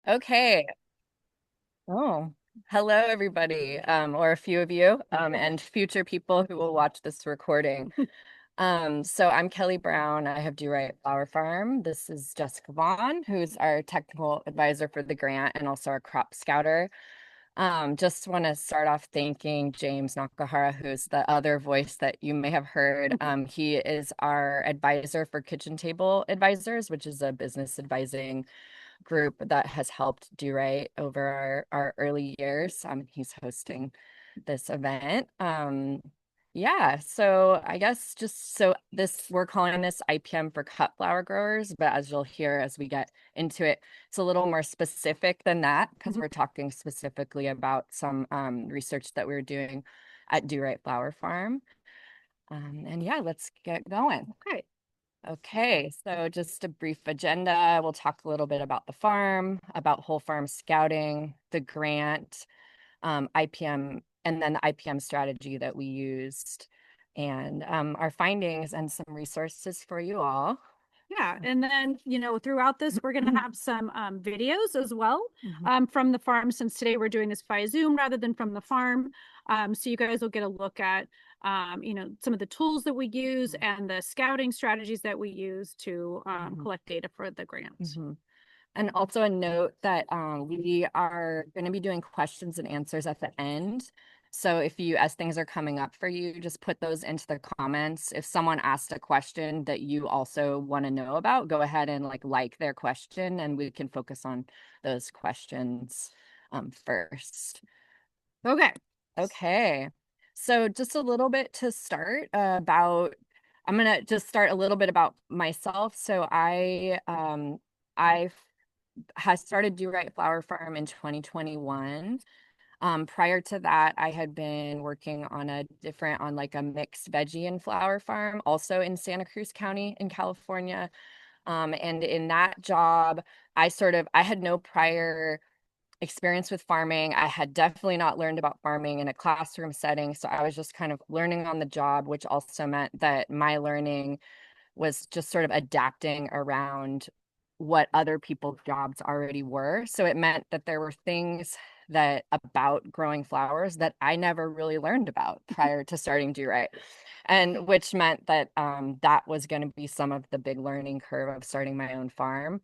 Okay. Oh, hello, everybody, or a few of you, and future people who will watch this recording. So I'm Kelly Brown. I have Do Right Flower Farm. This is Jessica Vaughan, who's our technical advisor for the grant and also our crop scouter. Just want to start off thanking James Nakahara, who's the other voice that you may have heard. He is our advisor for Kitchen Table Advisors, which is a business advising group that has helped do right over our early years. He's hosting this event. Yeah, so I guess just so this we're calling this IPM for cut flower growers, but as you'll hear as we get into it, it's a little more specific than that because we're talking specifically about some research that we're doing at Do Right Flower Farm. And yeah, let's get going. Okay. Okay, so just a brief agenda. We'll talk a little bit about the farm, about whole farm scouting, the grant, IPM, and then the IPM strategy that we used, and our findings and some resources for you all. Yeah. And then, throughout this, we're going to have some videos as well Mhm. from the farm, since today we're doing this via Zoom rather than from the farm. So you guys will get a look at, some of the tools that we use and the scouting strategies that we use to Mhm. collect data for the grant. Mhm. And also a note that we are going to be doing questions and answers at the end. So if you, as things are coming up for you, just put those into the comments. If someone asked a question that you also want to know about, go ahead and like their question, and we can focus on those questions first. Okay. Okay. So just a little bit to start about, I'm gonna just start a little bit about myself. So I has started Do Right Flower Farm in 2021. Prior to that, I had been working on on like a mixed veggie and flower farm, also in Santa Cruz County in California. And in that job, I had no prior experience with farming. I had definitely not learned about farming in a classroom setting. So I was just kind of learning on the job, which also meant that my learning was just sort of adapting around what other people's jobs already were. So it meant that there were things that about growing flowers that I never really learned about prior to starting Do Right. And which meant that that was going to be some of the big learning curve of starting my own farm.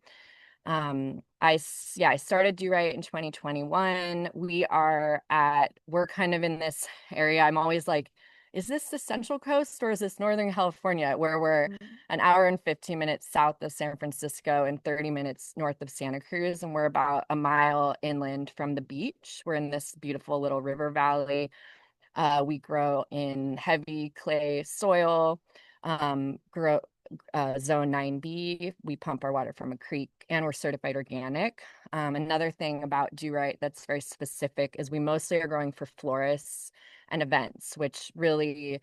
I started Do Right in 2021. We're kind of in this area. I'm always like, is this the Central Coast or is this Northern California, where we're an hour and 15 minutes south of San Francisco and 30 minutes north of Santa Cruz, and we're about a mile inland from the beach. We're in this beautiful little river valley. We grow in heavy clay soil, grow zone 9B. We pump our water from a creek, and we're certified organic. Another thing about Do Right that's very specific is we mostly are growing for florists and events, which really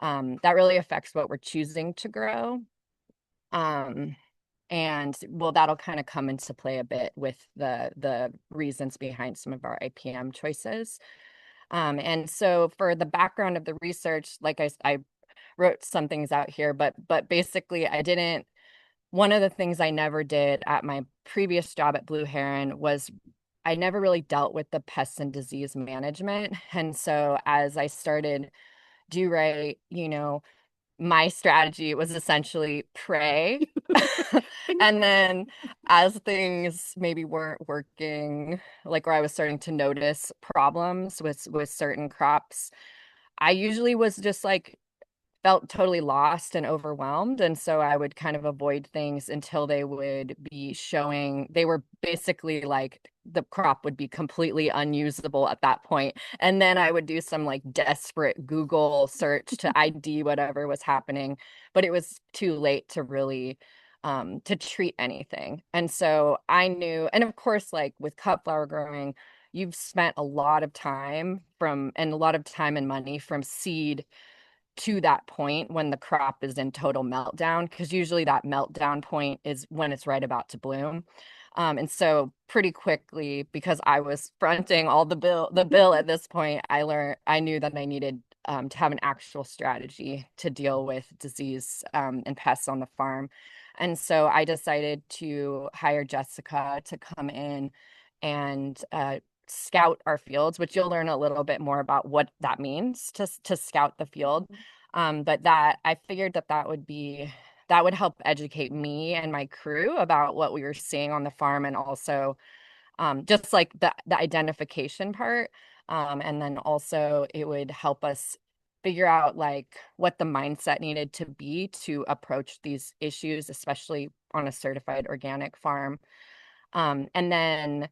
that really affects what we're choosing to grow. Um, and well, that'll kind of come into play a bit with the reasons behind some of our IPM choices. And so for the background of the research, I wrote some things out here, but basically I didn't one of the things I never did at my previous job at Blue Heron was I never really dealt with the pests and disease management. And so as I started Do Right, my strategy was essentially pray. And then as things maybe weren't working, like where I was starting to notice problems with certain crops, I usually was just like felt totally lost and overwhelmed. And so I would kind of avoid things until they would be showing, they were basically like the crop would be completely unusable at that point. And then I would do some like desperate Google search to ID whatever was happening, but it was too late to really to treat anything. And so I knew, and of course, like with cut flower growing, you've spent a lot of time and a lot of time and money from seed to that point when the crop is in total meltdown, because usually that meltdown point is when it's right about to bloom. And so pretty quickly, because I was fronting all the bill at this point, I knew that I needed to have an actual strategy to deal with disease and pests on the farm. And so I decided to hire Jessica to come in and scout our fields, which you'll learn a little bit more about what that means to scout the field. But that I figured that would help educate me and my crew about what we were seeing on the farm, and also just like the identification part. And then also it would help us figure out like what the mindset needed to be to approach these issues, especially on a certified organic farm. And then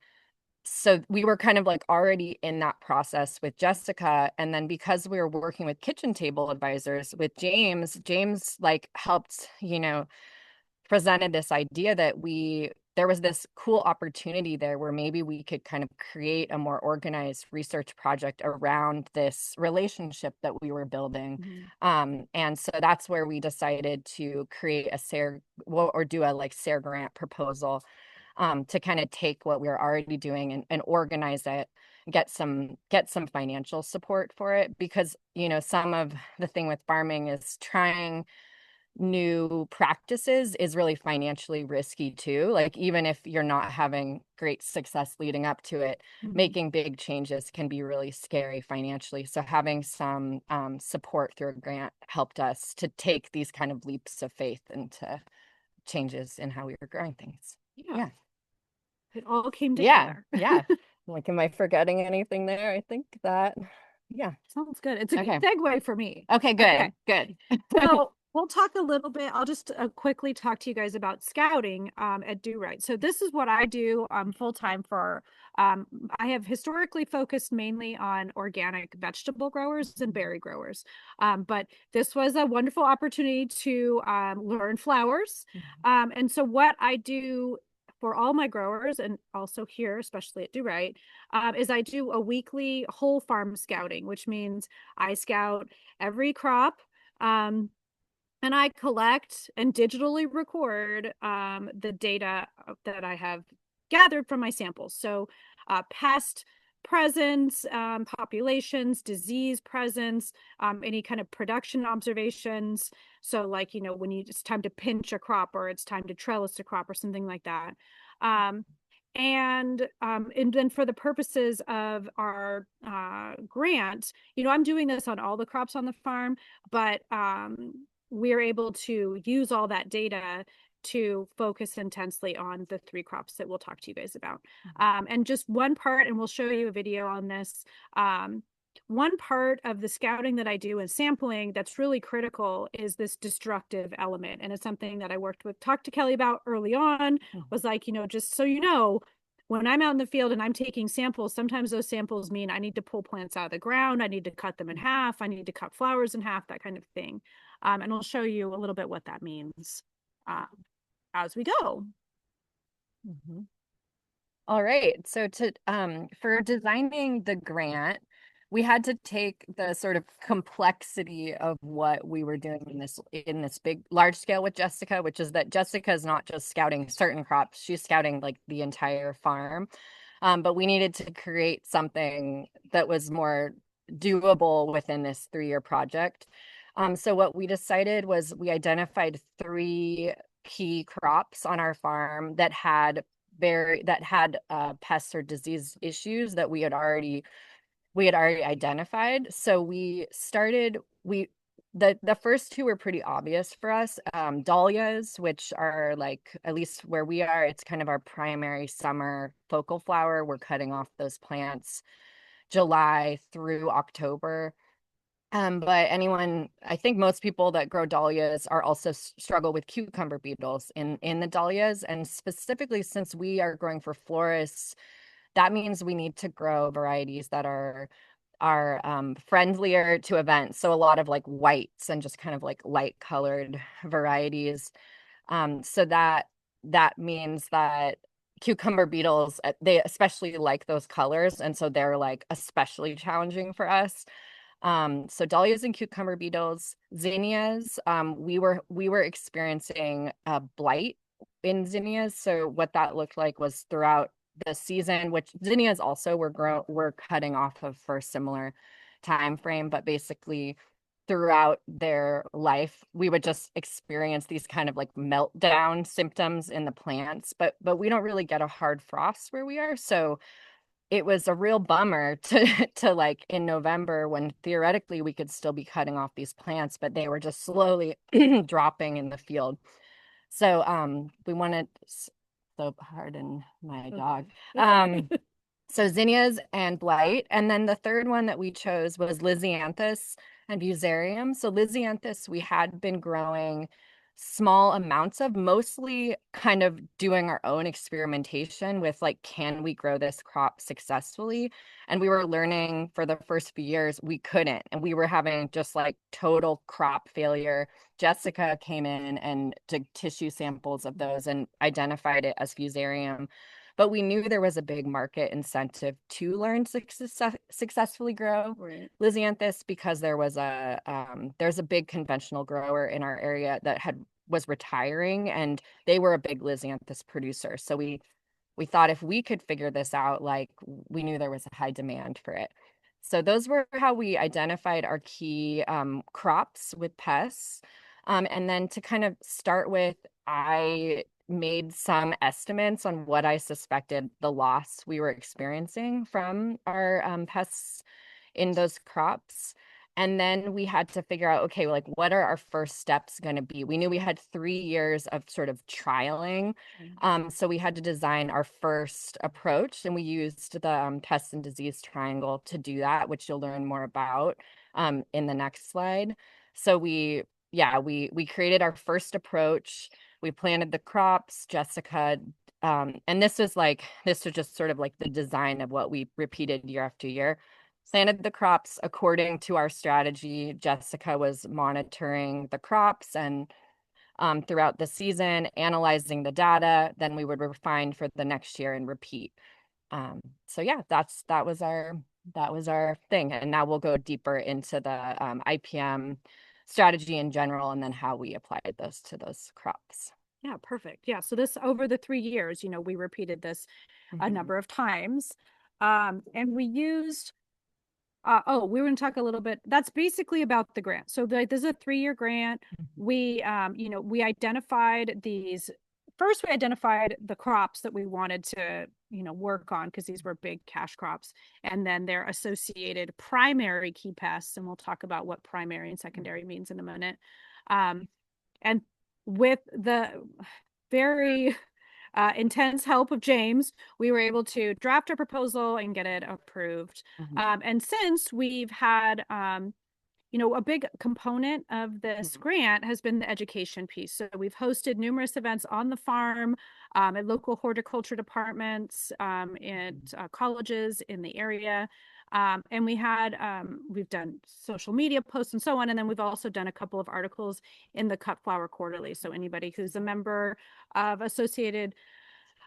so we were kind of like already in that process with Jessica. And then because we were working with kitchen table advisors with James like helped, presented this idea that there was this cool opportunity there where maybe we could kind of create a more organized research project around this relationship that we were building. And so that's where we decided to create a SARE, or do a like SARE grant proposal, to kind of take what we were already doing and organize it, get some financial support for it, because some of the thing with farming is trying new practices is really financially risky too. Like even if you're not having great success leading up to it, making big changes can be really scary financially. So having some support through a grant helped us to take these kind of leaps of faith into changes in how we were growing things. Yeah. It all came together. Yeah. Like, am I forgetting anything there? I think that, yeah. Sounds good. It's a good segue for me. Okay, good. Good. So we'll talk a little bit. I'll just quickly talk to you guys about scouting at Do Right. So this is what I do full time for. I have historically focused mainly on organic vegetable growers and berry growers. But this was a wonderful opportunity to learn flowers. And so what I do for all my growers, and also here, especially at Do Right, is I do a weekly whole farm scouting, which means I scout every crop. And I collect and digitally record the data that I have gathered from my samples. So pest presence, populations, disease presence, any kind of production observations. So like, when it's time to pinch a crop, or it's time to trellis a crop, or something like that. And then for the purposes of our grant, I'm doing this on all the crops on the farm, but we're able to use all that data to focus intensely on the 3 crops that we'll talk to you guys about. And just one part, and we'll show you a video on this. One part of the scouting that I do and sampling that's really critical is this destructive element. And it's something that I talked to Kelly about early on, was like, just so you know, when I'm out in the field and I'm taking samples, sometimes those samples mean I need to pull plants out of the ground. I need to cut them in half. I need to cut flowers in half, that kind of thing. And I'll show you a little bit what that means as we go. All right. So for designing the grant, we had to take the sort of complexity of what we were doing in this big large scale with Jessica, which is that Jessica is not just scouting certain crops, she's scouting like the entire farm. But we needed to create something that was more doable within this 3-year project. So what we decided was we identified 3 key crops on our farm that had pests or disease issues that we had already identified. So the first 2 were pretty obvious for us. Dahlias, which are like, at least where we are, it's kind of our primary summer focal flower. We're cutting off those plants July through October. But I think most people that grow dahlias are also struggle with cucumber beetles in the dahlias. And specifically, since we are growing for florists, that means we need to grow varieties that are friendlier to events. So a lot of like whites and just kind of like light colored varieties. So that means that cucumber beetles, they especially like those colors. And so they're like especially challenging for us. So dahlias and cucumber beetles, zinnias, we were experiencing blight in zinnias. So what that looked like was throughout the season, which zinnias also we're cutting off of for a similar time frame, but basically throughout their life, we would just experience these kind of like meltdown symptoms in the plants, but we don't really get a hard frost where we are. So it was a real bummer to to like in November when theoretically we could still be cutting off these plants, but they were just slowly dropping in the field. So we wanted, so pardon my dog. Okay. So zinnias and blight. And then the third one that we chose was Lisianthus and Fusarium. So Lisianthus we had been growing small amounts of, mostly kind of doing our own experimentation with like, can we grow this crop successfully? And we were learning for the first few years we couldn't. And we were having just like total crop failure. Jessica came in and took tissue samples of those and identified it as Fusarium, but we knew there was a big market incentive to learn to successfully grow Right. Lisianthus, because there's a big conventional grower in our area that was retiring, and they were a big Lisianthus producer. So we thought if we could figure this out, like we knew there was a high demand for it. So those were how we identified our key crops with pests. And then to kind of start with, I made some estimates on what I suspected the loss we were experiencing from our pests in those crops. And then we had to figure out, okay, like what are our first steps going to be? We knew we had 3 years of sort of trialing. So we had to design our first approach, and we used the pest and disease triangle to do that, which you'll learn more about in the next slide. So we created our first approach. We planted the crops. Jessica, and this was just sort of like the design of what we repeated year after year. Planted the crops according to our strategy. Jessica was monitoring the crops and throughout the season, analyzing the data. Then we would refine for the next year and repeat. So yeah, that was our thing. And now we'll go deeper into the IPM strategy in general, and then how we applied those to those crops. Yeah, perfect. Yeah. So this over the 3 years, we repeated this a Mhm. number of times. And we used we were going to talk a little bit. That's basically about the grant. So this is a 3-year grant. Mhm. We identified these. First, we identified the crops that we wanted to, work on because these were big cash crops, and then their associated primary key pests. And we'll talk about what primary and secondary means in a minute. And with the very intense help of James, we were able to draft a proposal and get it approved. Mhm. And since we've had, a big component of this Mhm. grant has been the education piece. So we've hosted numerous events on the farm, at local horticulture departments, at colleges in the area. And we've done social media posts and so on. And then we've also done a couple of articles in the Cut Flower Quarterly. So anybody who's a member of Association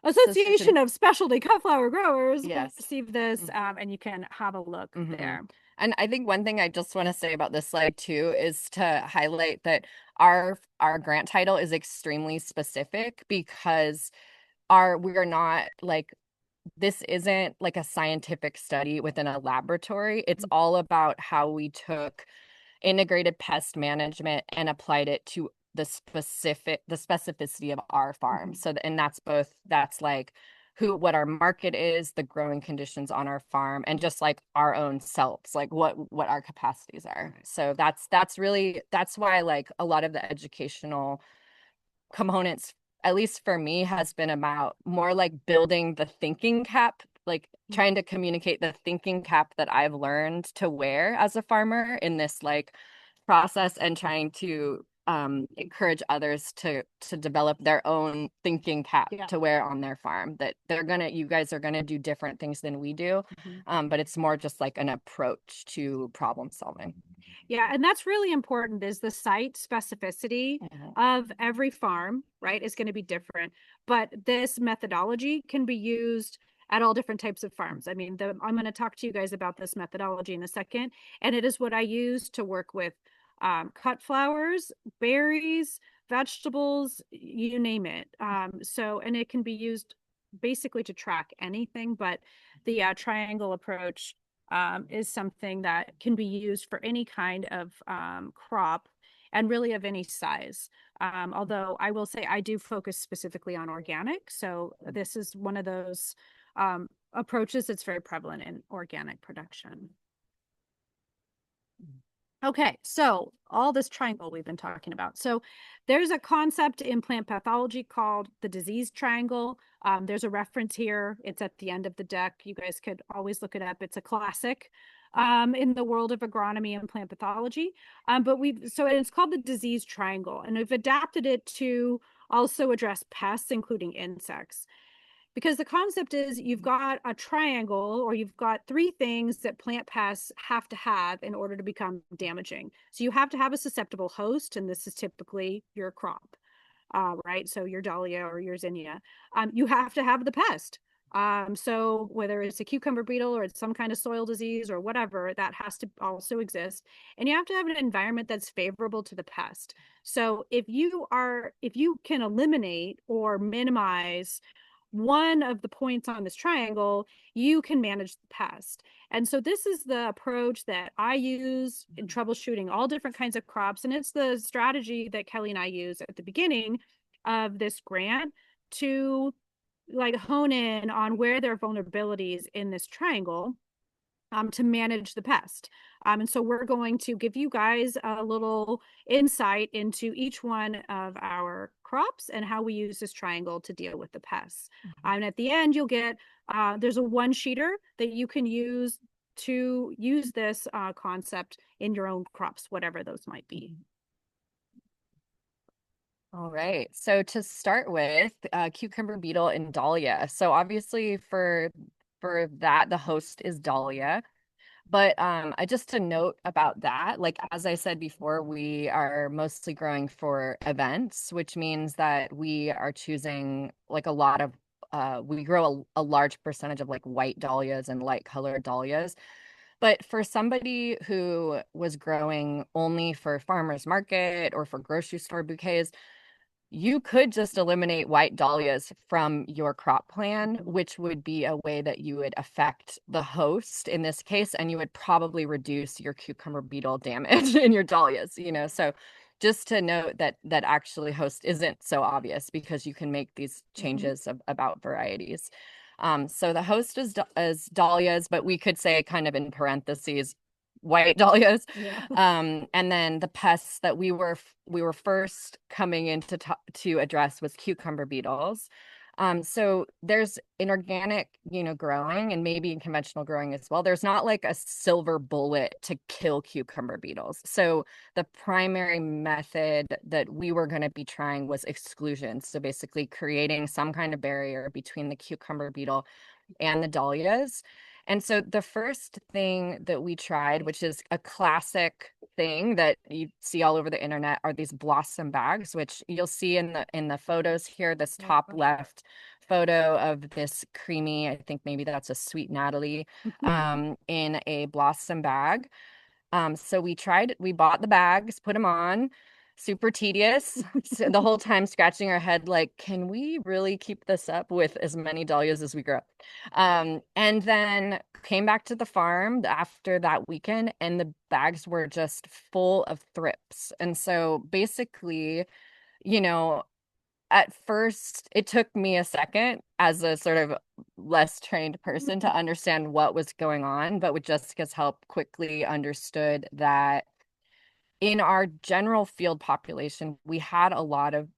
Association. of Specialty Cut Flower Growers will Yes. receive this, and you can have a look Mm-hmm. there. And I think one thing I just want to say about this slide too is to highlight that our grant title is extremely specific, because we are not like, this isn't like a scientific study within a laboratory. It's all about how we took integrated pest management and applied it to the specificity of our farm. Mhm. So, and that's like what our market is, the growing conditions on our farm, and just like our own selves, like what our capacities are. Right. So that's why like a lot of the educational components, at least for me, has been about more like building the thinking cap, like trying to communicate the thinking cap that I've learned to wear as a farmer in this like process, and trying to encourage others to develop their own thinking cap Yeah. to wear on their farm, that you guys are gonna do different things than we do, Mhm. but it's more just like an approach to problem solving. Yeah, and that's really important is the site specificity Mhm. of every farm, right, is going to be different. But this methodology can be used at all different types of farms. I mean, I'm going to talk to you guys about this methodology in a second, and it is what I use to work with cut flowers, berries, vegetables, you name it. And it can be used basically to track anything, but the triangle approach is something that can be used for any kind of crop and really of any size. Although I will say I do focus specifically on organic. So this is one of those approaches that's very prevalent in organic production. Okay, so all this triangle we've been talking about. So there's a concept in plant pathology called the disease triangle. There's a reference here. It's at the end of the deck. You guys could always look it up. It's a classic in the world of agronomy and plant pathology. So it's called the disease triangle, and we've adapted it to also address pests, including insects. Because the concept is you've got a triangle or you've got three things that plant pests have to have in order to become damaging. So you have to have a susceptible host, and this is typically your crop, right? So your dahlia or your zinnia. You have to have the pest. So whether it's a cucumber beetle or it's some kind of soil disease or whatever, that has to also exist. And you have to have an environment that's favorable to the pest. So if you can eliminate or minimize one of the points on this triangle, you can manage the pest. And so this is the approach that I use in troubleshooting all different kinds of crops. And it's the strategy that Kelly and I use at the beginning of this grant to like hone in on where there are vulnerabilities in this triangle to manage the pest. And so we're going to give you guys a little insight into each one of our crops and how we use this triangle to deal with the pests. And at the end, you'll get, there's a one-sheeter that you can use to use this concept in your own crops, whatever those might be. All right. So to start with, cucumber beetle and dahlia. So obviously for that, the host is dahlia. But I just to note about that, like as I said before, we are mostly growing for events, which means that we are choosing like a lot of we grow a large percentage of like white dahlias and light colored dahlias. But for somebody who was growing only for farmers market or for grocery store bouquets, you could just eliminate white dahlias from your crop plan, which would be a way that you would affect the host in this case, and you would probably reduce your cucumber beetle damage in your dahlias, you know. So just to note that actually host isn't so obvious because you can make these changes about varieties. So the host is dahlias, but we could say kind of in parentheses white dahlias. Yeah. And then the pests that we were first coming in to address was cucumber beetles. So there's in organic, you know, growing and maybe in conventional growing as well. There's not like a silver bullet to kill cucumber beetles. So the primary method that we were going to be trying was exclusion. So basically creating some kind of barrier between the cucumber beetle and the dahlias. And so the first thing that we tried, which is a classic thing that you see all over the internet, are these blossom bags, which you'll see in the photos here, this top left photo of this creamy, I think maybe that's a sweet Natalie, in a blossom bag. So we bought the bags, put them on, super tedious. So the whole time scratching our head, like, can we really keep this up with as many dahlias as we grow? And then came back to the farm after that weekend, and the bags were just full of thrips. And so basically, you know, at first it took me a second as a sort of less trained person to understand what was going on, but with Jessica's help quickly understood that in our general field population we had a lot of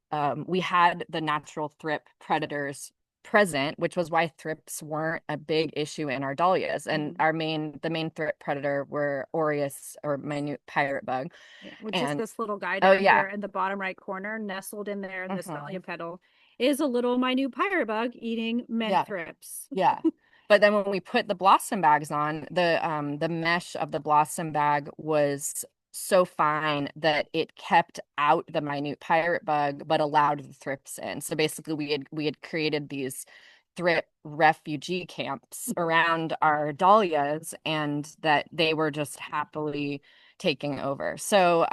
we had the natural thrip predators present, which was why thrips weren't a big issue in our dahlias. And the main thrip predator were aureus or minute pirate bug. Yeah, which is And this little guy oh down yeah. here in the bottom right corner, nestled in there in this dahlia petal, is a little minute pirate bug eating mint thrips. Yeah. But then when we put the blossom bags on, the mesh of the blossom bag was so fine that it kept out the minute pirate bug but allowed the thrips in. So basically we had created these thrip refugee camps around our dahlias, and that they were just happily taking over. So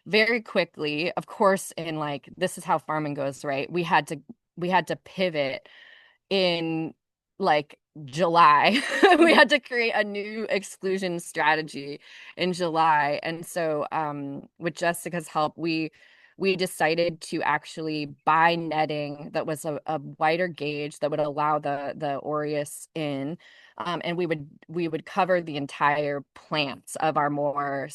very quickly, of course, in like this is how farming goes, right? We had to pivot in like July. We had to create a new exclusion strategy in July. And so with Jessica's help, we decided to actually buy netting that was a wider gauge that would allow the aureus in. And we would cover the entire plants of our more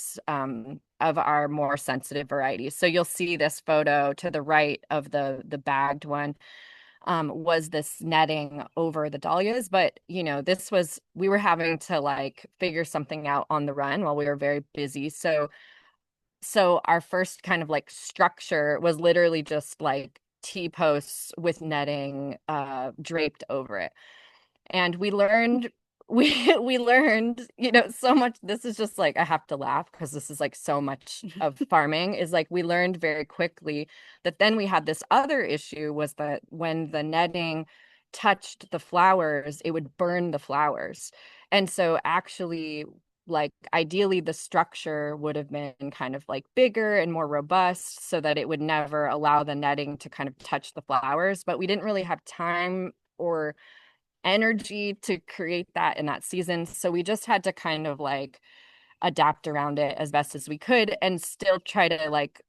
sensitive varieties. So you'll see this photo to the right of the bagged one, was this netting over the dahlias. But, we were having to like figure something out on the run while we were very busy. So our first kind of like structure was literally just like T-posts with netting draped over it. And we learned, so much. This is just like, I have to laugh because this is like so much of farming, is like we learned very quickly that then we had this other issue, was that when the netting touched the flowers, it would burn the flowers. And so actually, like ideally the structure would have been kind of like bigger and more robust so that it would never allow the netting to kind of touch the flowers, but we didn't really have time or energy to create that in that season. So we just had to kind of like adapt around it as best as we could and still try to like,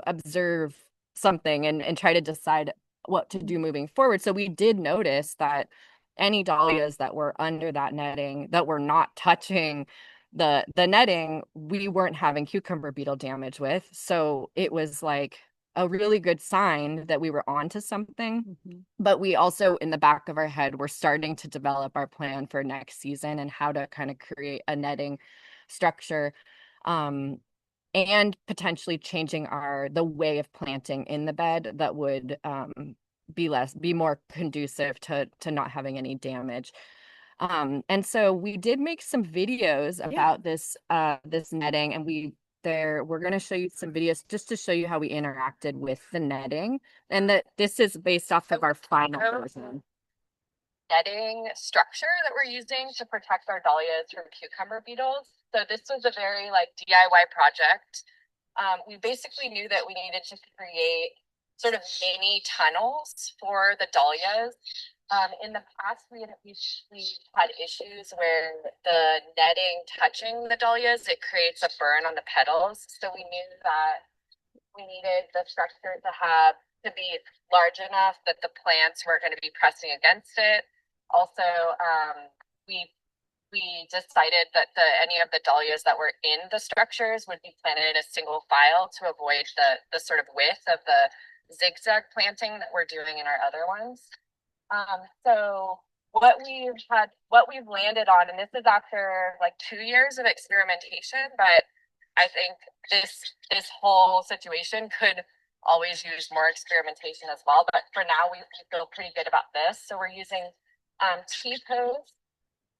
observe something and try to decide what to do moving forward. So we did notice that any dahlias that were under that netting that were not touching the netting, we weren't having cucumber beetle damage with. So it was like a really good sign that we were onto something. Mm-hmm. But we also, in the back of our head, were starting to develop our plan for next season and how to kind of create a netting structure, um, and potentially changing the way of planting in the bed that would be more conducive to not having any damage. And so we did make some videos Yeah. about this netting, and we're going to show you some videos just to show you how we interacted with the netting, and that this is based off of our final version netting structure that we're using to protect our dahlias from cucumber beetles. So this was a very like DIY project. We basically knew that we needed to create sort of mini tunnels for the dahlias. In the past, we had issues where the netting touching the dahlias, it creates a burn on the petals. So we knew that we needed the structure to be large enough that the plants were going to be pressing against it. Also, we we decided that any of the dahlias that were in the structures would be planted in a single file to avoid the sort of width of the zigzag planting that we're doing in our other ones. So what we've landed on, and this is after like 2 years of experimentation, but I think this whole situation could always use more experimentation as well. But for now, we feel pretty good about this. So we're using T-pose,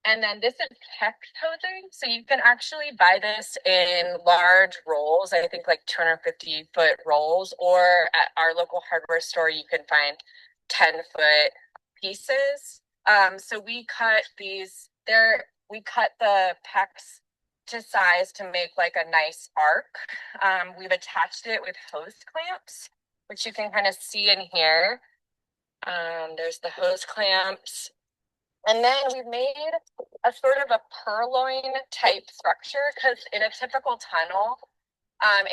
and then this is hex hosing. So you can actually buy this in large rolls, I think like 250-foot rolls, or at our local hardware store, you can find 10-foot pieces. So we cut we cut the pecs to size to make like a nice arc. We've attached it with hose clamps, which you can kind of see in here. There's the hose clamps. And then we've made a sort of a purloin type structure, because in a typical tunnel,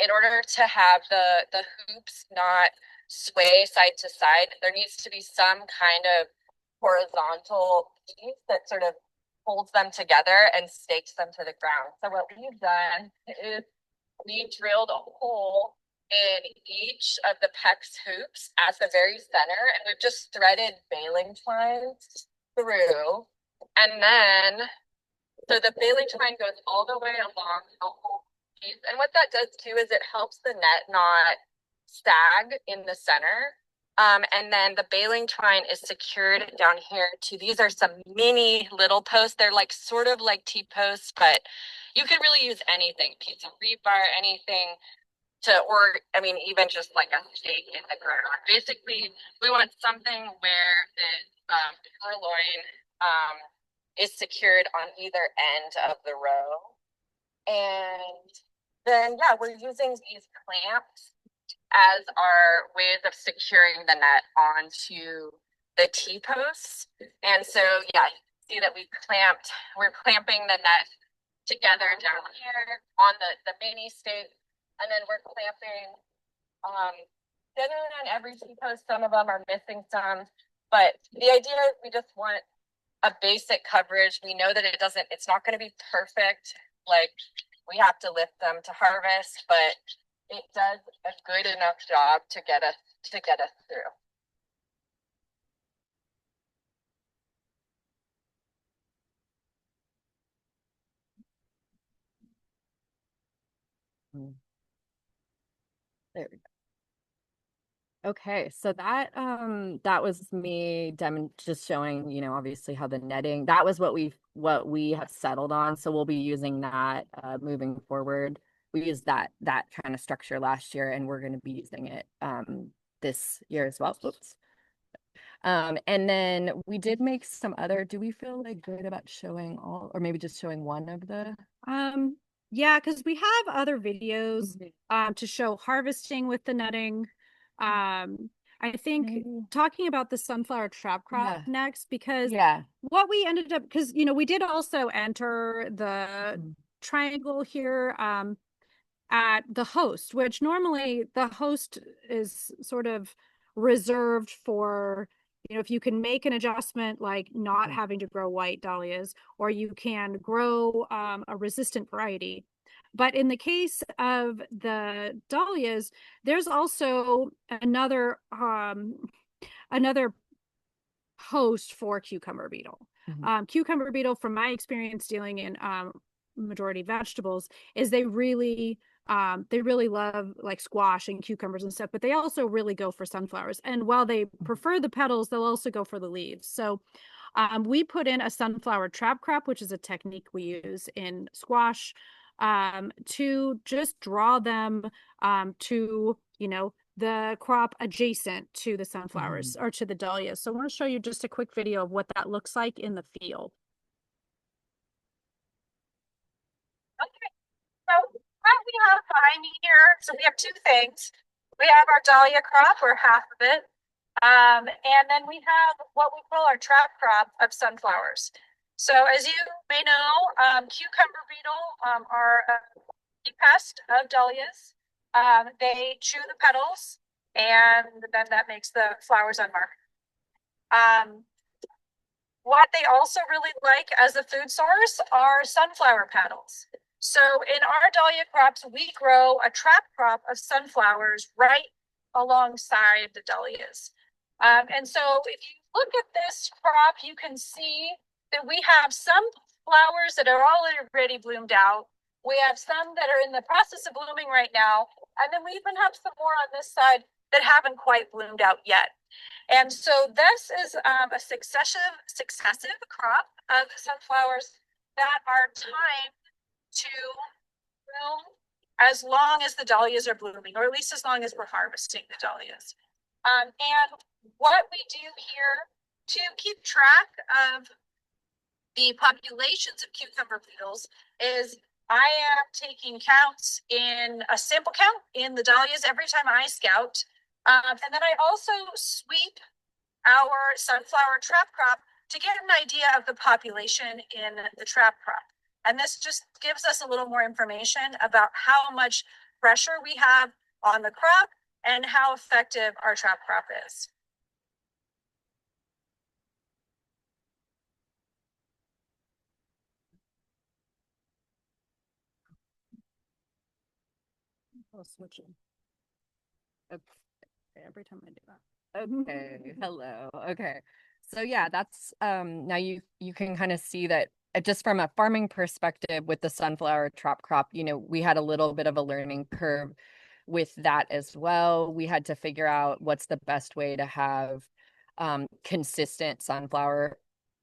in order to have the hoops not sway side to side, there needs to be some kind of horizontal piece that sort of holds them together and stakes them to the ground. So what we've done is we drilled a hole in each of the PEX hoops at the very center, and we've just threaded baling twines through. And then, so the baling twine goes all the way along the whole piece. And what that does too is it helps the net not sag in the center. And then the baling twine is secured down here too. These are some mini little posts. They're like sort of like T-posts, but you could really use anything, piece of rebar, anything or I mean, even just like a stake in the ground. Basically, we want something where the purloin is secured on either end of the row. And then, yeah, we're using these clamps as our ways of securing the net onto the T-posts. And so, yeah, you see that we're clamping the net together down here on the mini stake. And then we're clamping generally on every T-post. Some of them are missing some. But the idea is we just want a basic coverage. We know that it's not going to be perfect. Like we have to lift them to harvest, but it does a good enough job to get us through. There we go. Okay, so that was me just showing, obviously how the netting, that was what we have settled on. So we'll be using that moving forward. We used that kind of structure last year, and we're going to be using it this year as well. Oops. And then we did make some other, do we feel like good about showing all, or maybe just showing one of the? Yeah, because we have other videos to show harvesting with the netting. I think talking about the sunflower trap crop next, because what we ended up, because we did also enter the triangle here at the host, which normally the host is sort of reserved for, if you can make an adjustment like not having to grow white dahlias, or you can grow a resistant variety. But in the case of the dahlias, there's also another host for cucumber beetle. Cucumber beetle, from my experience dealing in majority vegetables, is they really love like squash and cucumbers and stuff, but they also really go for sunflowers. And while they prefer the petals, they'll also go for the leaves. So we put in a sunflower trap crop, which is a technique we use in squash, to just draw them to, the crop adjacent to the sunflowers or to the dahlias. So I want to show you just a quick video of what that looks like in the field. Okay, so what we have behind me here, so we have two things. We have our dahlia crop, or half of it, and then we have what we call our trap crop of sunflowers. So as you may know, cucumber beetle are a pest of dahlias. They chew the petals, and then that makes the flowers unmarked. What they also really like as a food source are sunflower petals. So in our dahlia crops, we grow a trap crop of sunflowers right alongside the dahlias. And so if you look at this crop, you can see that we have some flowers that are already bloomed out. We have some that are in the process of blooming right now. And then we even have some more on this side that haven't quite bloomed out yet. And so this is a successive crop of sunflowers that are timed to bloom as long as the dahlias are blooming, or at least as long as we're harvesting the dahlias. And what we do here to keep track of the populations of cucumber beetles is I am taking counts in a sample count in the dahlias every time I scout. And then I also sweep our sunflower trap crop to get an idea of the population in the trap crop. And this just gives us a little more information about how much pressure we have on the crop and how effective our trap crop is. I'll switch it. Every time I do that. Okay, hello. Okay. So yeah, that's now you can kind of see that just from a farming perspective with the sunflower trap crop, we had a little bit of a learning curve with that as well. We had to figure out what's the best way to have consistent sunflower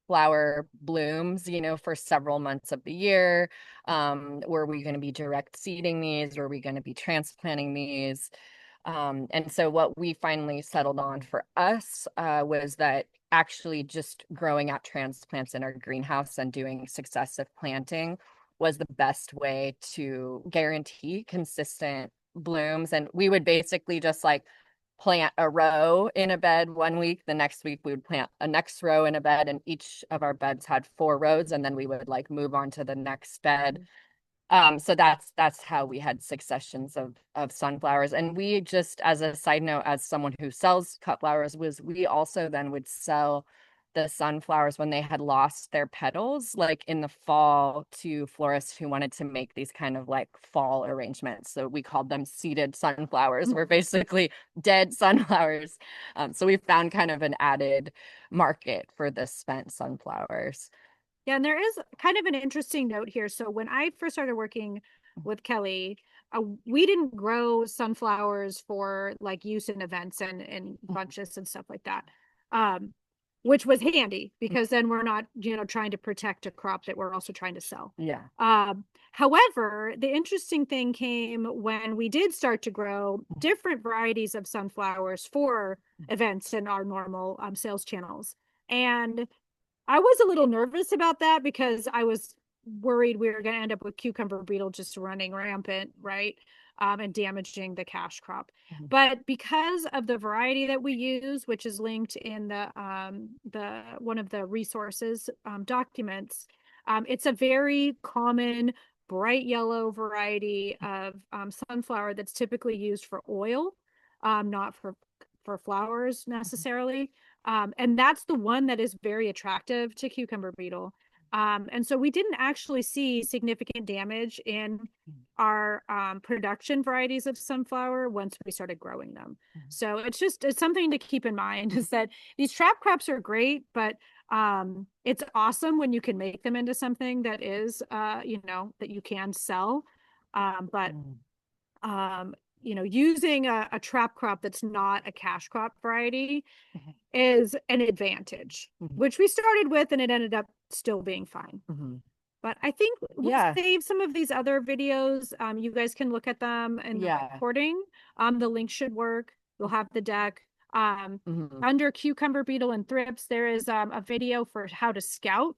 flower blooms, for several months of the year. Were we going to be direct seeding these? Were we going to be transplanting these? And so what we finally settled on for us was that actually just growing out transplants in our greenhouse and doing successive planting was the best way to guarantee consistent blooms. And we would basically just like plant a row in a bed one week. The next week we would plant a next row in a bed, and each of our beds had 4 rows, and then we would like move on to the next bed. So that's how we had successions of sunflowers. And we just, as a side note, as someone who sells cut flowers, was we also then would sell the sunflowers when they had lost their petals, like in the fall, to florists who wanted to make these kind of like fall arrangements. So we called them seeded sunflowers. We're basically dead sunflowers. So we found kind of an added market for the spent sunflowers. Yeah, and there is kind of an interesting note here. So when I first started working with Kelly, we didn't grow sunflowers for like use in events and bunches and stuff like that. Um, which was handy because then we're not, trying to protect a crop that we're also trying to sell. Yeah. However, the interesting thing came when we did start to grow different varieties of sunflowers for events in our normal sales channels. And I was a little nervous about that because I was worried we were going to end up with cucumber beetle just running rampant, right? And damaging the cash crop. But because of the variety that we use, which is linked in the one of the resources documents, it's a very common bright yellow variety of sunflower that's typically used for oil, not for flowers necessarily. And that's the one that is very attractive to cucumber beetle. And so we didn't actually see significant damage in our production varieties of sunflower once we started growing them. So it's something to keep in mind is that these trap crops are great, but it's awesome when you can make them into something that is, that you can sell. But using a trap crop that's not a cash crop variety is an advantage, which we started with, and it ended up still being fine. But I think we'll save some of these other videos. You guys can look at them in the recording. The link should work. You'll have the deck. Under cucumber beetle and thrips, there is a video for how to scout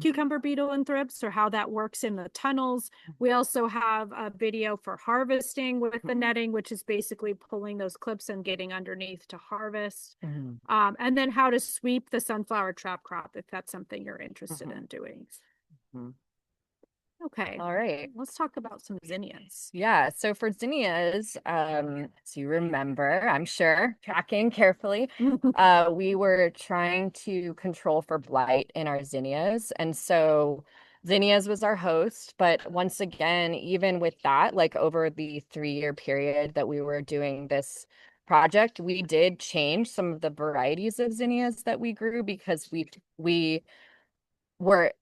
cucumber beetle and thrips, or how that works in the tunnels. We also have a video for harvesting with the netting, which is basically pulling those clips and getting underneath to harvest. And then how to sweep the sunflower trap crop if that's something you're interested in doing. Okay. All right. Let's talk about some zinnias. Yeah. So for zinnias, as you remember, I'm sure, tracking carefully, we were trying to control for blight in our zinnias. And so zinnias was our host. But once again, even with that, like over the 3-year period that we were doing this project, we did change some of the varieties of zinnias that we grew because were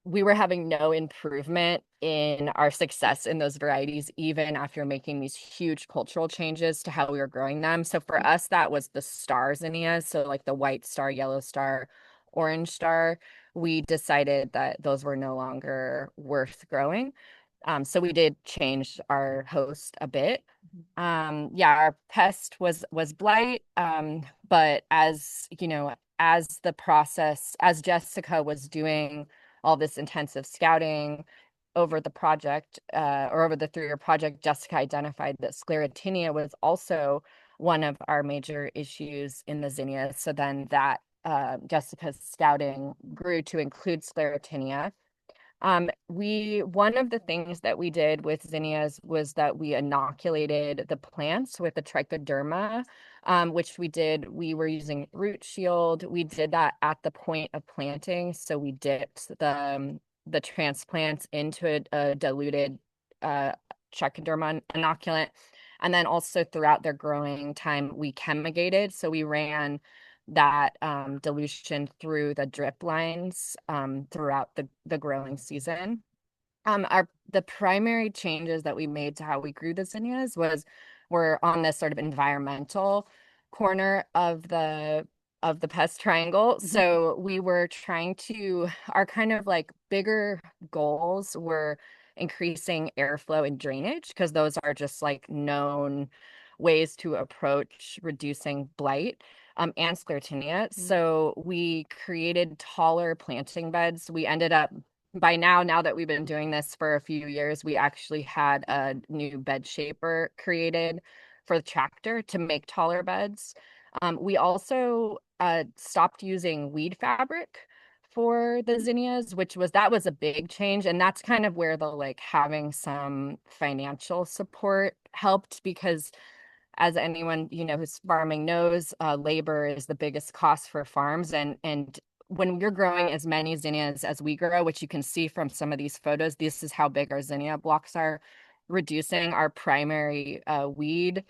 we were having no improvement in our success in those varieties, even after making these huge cultural changes to how we were growing them. So for us, that was the star zinnias. So like the white star, yellow star, orange star. We decided that those were no longer worth growing. So we did change our host a bit. Our pest was blight. But as you know, as Jessica was doing all this intensive scouting over the project, or over the 3-year project, Jessica identified that sclerotinia was also one of our major issues in the zinnias. So then that Jessica's scouting grew to include sclerotinia. One of the things that we did with zinnias was that we inoculated the plants with a trichoderma, which we were using root shield. We did that at the point of planting. So we dipped the transplants into a diluted trichoderma inoculant. And then also throughout their growing time, we chemigated. So we ran that dilution through the drip lines throughout the growing season. The primary changes that we made to how we grew the zinnias were on this sort of environmental corner of the pest triangle. So we were trying to, our kind of like bigger goals were increasing airflow and drainage, because those are just like known ways to approach reducing blight and sclerotinia. So we created taller planting beds. We ended up, now that we've been doing this for a few years, we actually had a new bed shaper created for the tractor to make taller beds. We also stopped using weed fabric for the zinnias, that was a big change. And that's kind of where the like having some financial support helped, because as anyone, who's farming knows, labor is the biggest cost for farms. And when you're growing as many zinnias as we grow, which you can see from some of these photos, this is how big our zinnia blocks are. Reducing our primary weed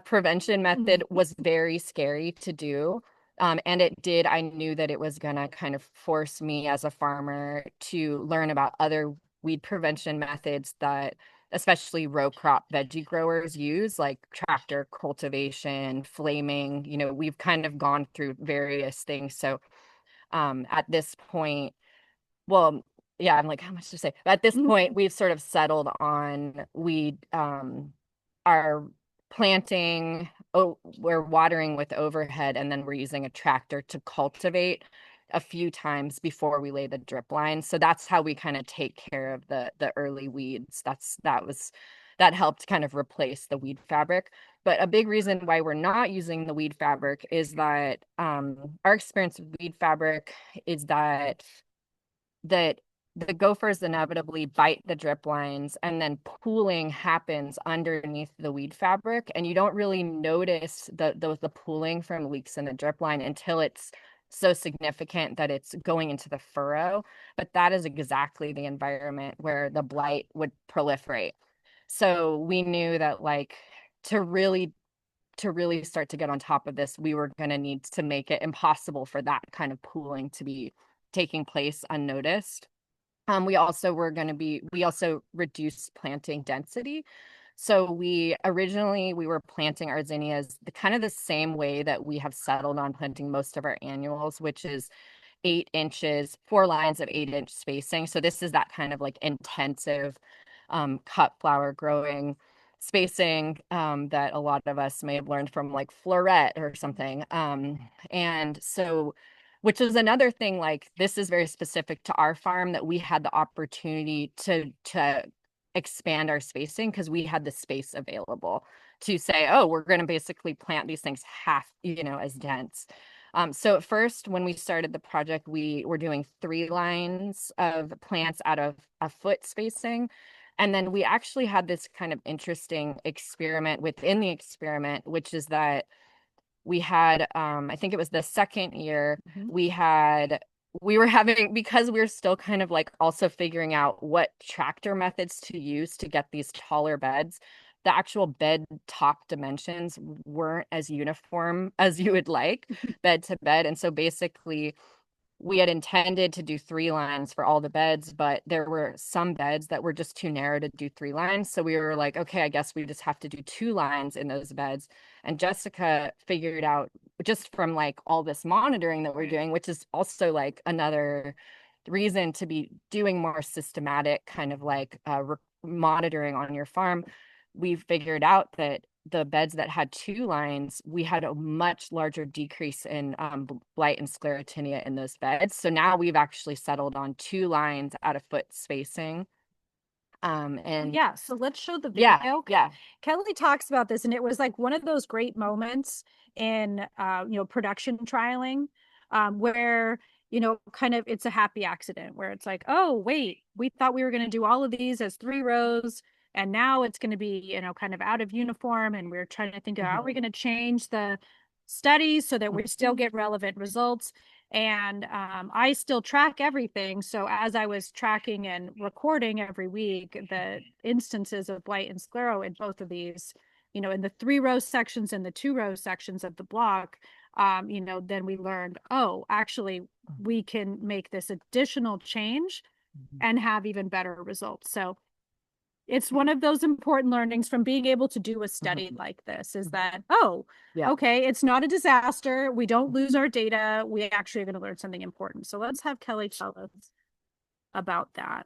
prevention method was very scary to do. And I knew that it was going to kind of force me as a farmer to learn about other weed prevention methods that especially row crop veggie growers use, like tractor cultivation, flaming. We've kind of gone through various things. So at this point, well, yeah, I'm like, how much to say? At this point, we've sort of settled on our planting. Oh, we're watering with overhead, and then we're using a tractor to cultivate a few times before we lay the drip line. So that's how we kind of take care of the early weeds. That helped kind of replace the weed fabric. But a big reason why we're not using the weed fabric is that our experience with weed fabric is that the gophers inevitably bite the drip lines, and then pooling happens underneath the weed fabric, and you don't really notice the pooling from leaks in the drip line until it's so significant that it's going into the furrow. But that is exactly the environment where the blight would proliferate. So we knew that, like, to really start to get on top of this, we were going to need to make it impossible for that kind of pooling to be taking place unnoticed. We also reduced planting density. So we were planting our zinnias kind of the same way that we have settled on planting most of our annuals, which is 8 inches, 4 lines of 8-inch spacing. So this is that kind of like intensive cut flower growing spacing that a lot of us may have learned from like floret or something. And so, which is another thing, like this is very specific to our farm, that we had the opportunity to expand our spacing because we had the space available to say, oh, we're going to basically plant these things half, as dense. So at first, when we started the project, we were doing 3 lines of plants out of a foot spacing. And then we actually had this kind of interesting experiment within the experiment, which is that we had, I think it was the second year, we were having, because we were still kind of like also figuring out what tractor methods to use to get these taller beds. The actual bed top dimensions weren't as uniform as you would like, bed to bed. And so basically, we had intended to do 3 lines for all the beds, but there were some beds that were just too narrow to do 3 lines. So we were like, okay, I guess we just have to do 2 lines in those beds. And Jessica figured out, just from like all this monitoring that we're doing, which is also like another reason to be doing more systematic kind of like monitoring on your farm. We figured out that the beds that had 2 lines, we had a much larger decrease in blight and sclerotinia in those beds. So now we've actually settled on 2 lines at a foot spacing. And yeah, so let's show the yeah, video. yeah. Kelly talks about this, and it was like one of those great moments in production trialing, where kind of it's a happy accident where it's like, oh wait, we thought we were going to do all of these as 3 rows, and now it's going to be kind of out of uniform, and we're trying to think of how are we going to change the studies so that we still get relevant results. And I still track everything. So as I was tracking and recording every week the instances of blight and sclero in both of these, in the 3-row sections and the 2-row sections of the block, then we learned, oh, actually, we can make this additional change and have even better results. So it's one of those important learnings from being able to do a study like this, is that, oh, Yeah. okay, it's not a disaster. We don't lose our data. We actually are going to learn something important. So let's have Kelly tell us about that.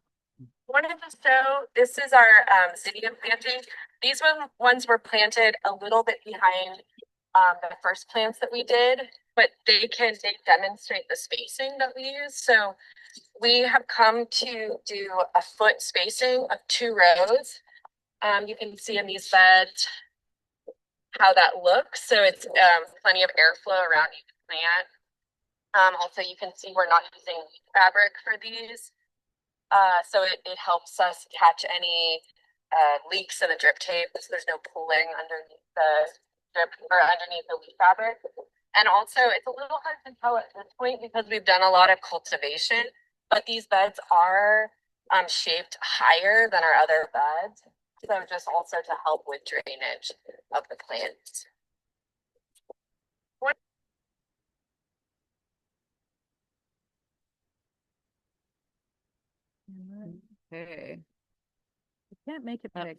This is our zinnia planting. These ones were planted a little bit behind the first plants that we did, but they demonstrate the spacing that we use. So we have come to do a foot spacing of 2 rows. You can see in these beds, how that looks. So it's plenty of airflow around each plant. Also, you can see we're not using fabric for these. So it helps us catch any leaks in the drip tape. So there's no pooling underneath the drip or underneath the leaf fabric. And also, it's a little hard to tell at this point because we've done a lot of cultivation, but these beds are shaped higher than our other beds. So just also to help with drainage of the plants. Okay. Can't make it big.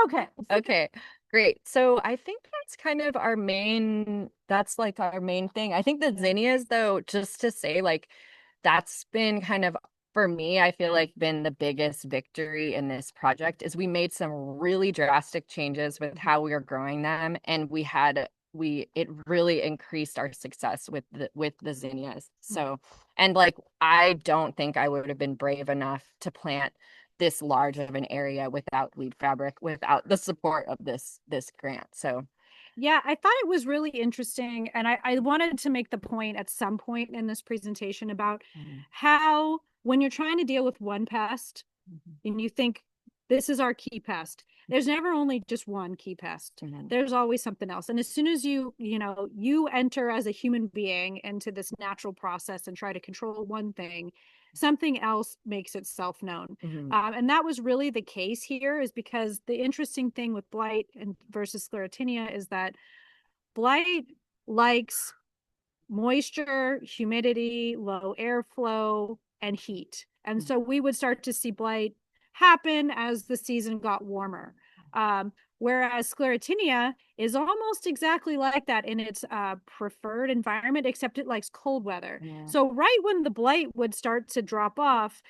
Okay. Okay. Great. So I think that's kind of our main, that's like our main thing. I think the zinnias, though, just to say, like, that's been kind of, for me, I feel like been the biggest victory in this project is we made some really drastic changes with how we were growing them. And it really increased our success with the zinnias. So, and like, I don't think I would have been brave enough to plant this large of an area without lead fabric, without the support of this grant. So yeah, I thought it was really interesting. And I wanted to make the point at some point in this presentation about how when you're trying to deal with one pest and you think this is our key pest, there's never only just one key pest. There's always something else. And as soon as you enter as a human being into this natural process and try to control one thing, something else makes itself known. And that was really the case here, is because the interesting thing with blight and versus sclerotinia is that blight likes moisture, humidity, low airflow, and heat. And so we would start to see blight happen as the season got warmer. Whereas sclerotinia is almost exactly like that in its preferred environment, except it likes cold weather. So right when the blight would start to drop off,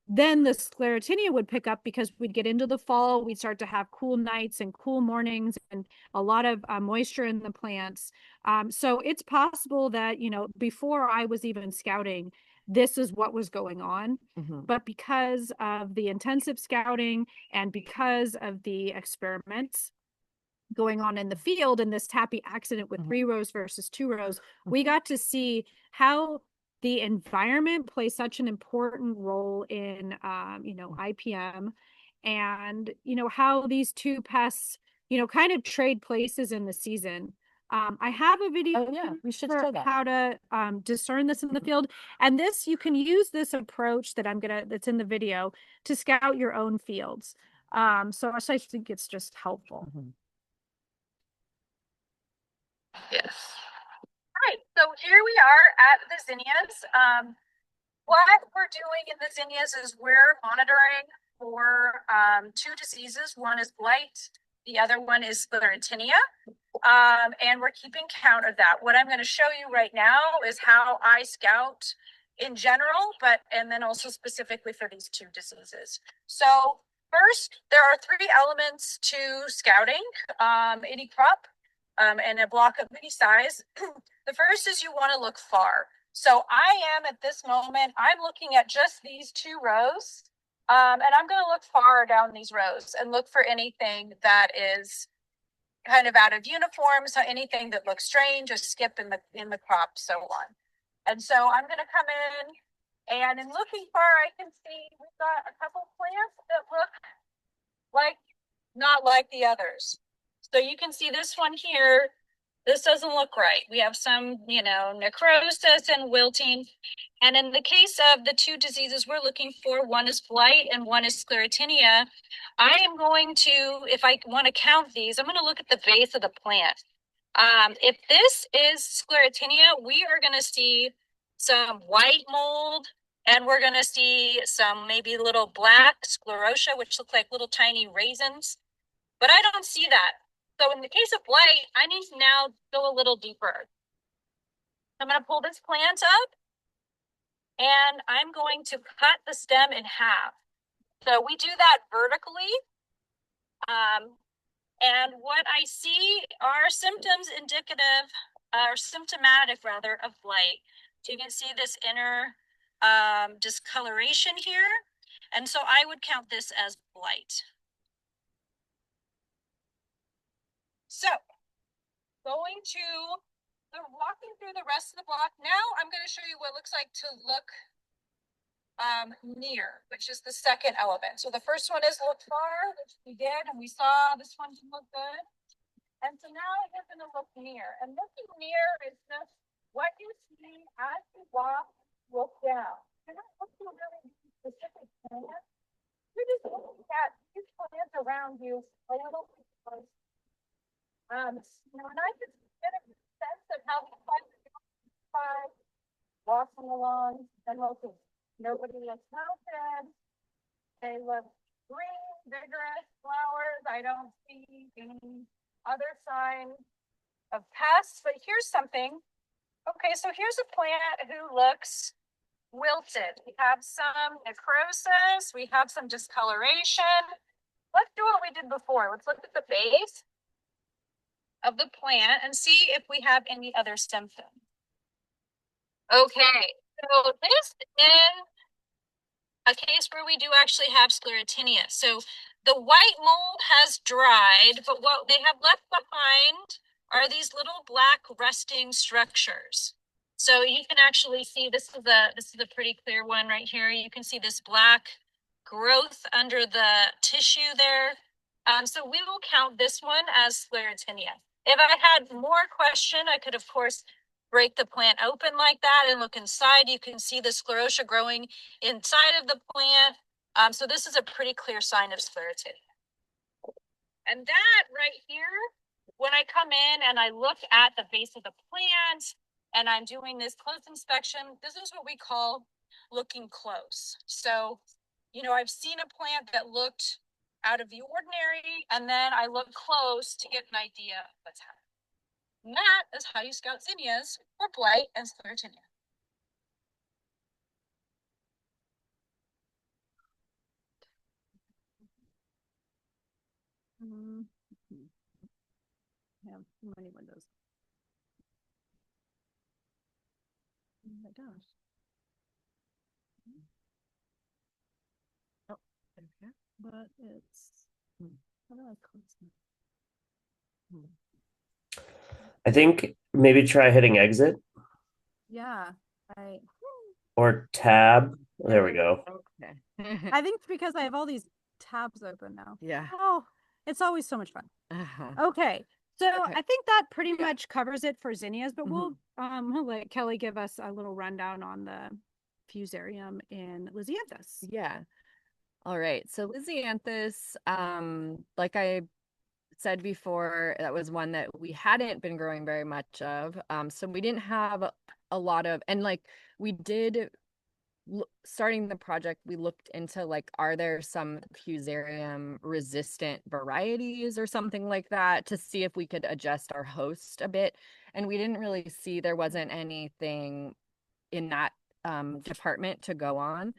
then the sclerotinia would pick up because we'd get into the fall, we'd start to have cool nights and cool mornings and a lot of moisture in the plants. So it's possible that, before I was even scouting, this is what was going on. But because of the intensive scouting and because of the experiments going on in the field and this happy accident with 3 rows versus 2 rows, we got to see how the environment plays such an important role in, IPM, and, how these two pests, kind of trade places in the season. I have a video we should for show that. how to discern this in the field. And this, you can use this approach that's in the video to scout your own fields. So I think it's just helpful. Yes. All right, so here we are at the zinnias. What we're doing in the zinnias is we're monitoring for 2 diseases. One is blight, the other one is sclerotinia, and we're keeping count of that. What I'm going to show you right now is how I scout in general, and then also specifically for these 2 diseases. So first, there are 3 elements to scouting any crop and a block of any size. The first is you want to look far. So I am at this moment, I'm looking at just these 2 rows, and I'm going to look far down these rows and look for anything that is kind of out of uniform. So anything that looks strange, a skip in the crop, so on. And so I'm going to come in, and in looking far, I can see we've got a couple plants that look like not like the others. So you can see this one here. This doesn't look right. We have some, necrosis and wilting. And in the case of the 2 diseases we're looking for, one is blight and one is sclerotinia. I am going to, if I want to count these, I'm going to look at the base of the plant. If this is sclerotinia, we are going to see some white mold, and we're going to see some maybe little black sclerotia, which look like little tiny raisins. But I don't see that. So in the case of blight, I need to now go a little deeper. I'm going to pull this plant up, and I'm going to cut the stem in half. So we do that vertically. And what I see are symptoms symptomatic rather, of blight. So you can see this inner discoloration here. And so I would count this as blight. So going to walking through the rest of the block. Now I'm going to show you what it looks like to look near, which is the second element. So the first one is look far, which we did, and we saw this one to look good. And so now you're going to look near. And looking near is just what you see as you walk, look down. You're not looking really specific plants. You're just looking at these plants around you a little bit close. And I just get a sense of how the plants are walking along and looking. Nobody looks mounted. They look green, vigorous flowers. I don't see any other sign of pests, but here's something. Okay, so here's a plant who looks wilted. We have some necrosis, we have some discoloration. Let's do what we did before. Let's look at the base of the plant and see if we have any other symptoms. Okay, so this is a case where we do actually have sclerotinia. So the white mold has dried, but what they have left behind are these little black resting structures. So you can actually see this is a pretty clear one right here. You can see this black growth under the tissue there. So we will count this one as sclerotinia. If I had more question, I could of course break the plant open like that and look inside. You can see the sclerotia growing inside of the plant. So this is a pretty clear sign of sclerotinia. And that right here, when I come in and I look at the base of the plant and I'm doing this close inspection, this is what we call looking close. So, I've seen a plant that looked out of the ordinary, and then I look close to get an idea of what's happening. And that is how you scout zinnias for blight and sclerotinia. Yeah, many windows. Oh my gosh. Oh, okay. But it's how do I close it? I think maybe try hitting exit Yeah, I or tab. There we go. Okay. I think it's because I have all these tabs open now. Yeah. Oh, it's always so much fun. Uh-huh. Okay. So Okay. I think that pretty much covers it for zinnias, but we'll Mm-hmm. let Kelly give us a little rundown on the fusarium in Lysianthus. Yeah. All right. So Lysianthus, like I said before, that was one that we hadn't been growing very much of. So we didn't have a lot of, and like we did starting the project, we looked into like, are there some fusarium resistant varieties or something like that to see if we could adjust our host a bit. And we didn't really see, there wasn't anything in that department to go on.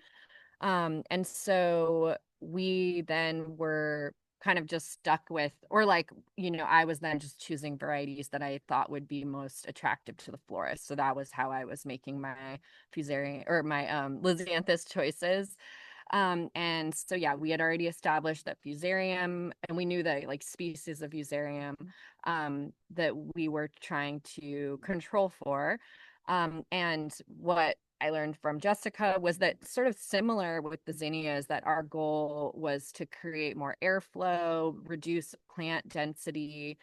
And so we then were kind of just stuck with, or like, I was then just choosing varieties that I thought would be most attractive to the florist. So that was how I was making my fusarium or my Lysianthus choices. And so, yeah, we had already established that fusarium, and we knew that like species of fusarium that we were trying to control for. And what I learned from Jessica was that sort of similar with the zinnias, that our goal was to create more airflow, reduce plant density,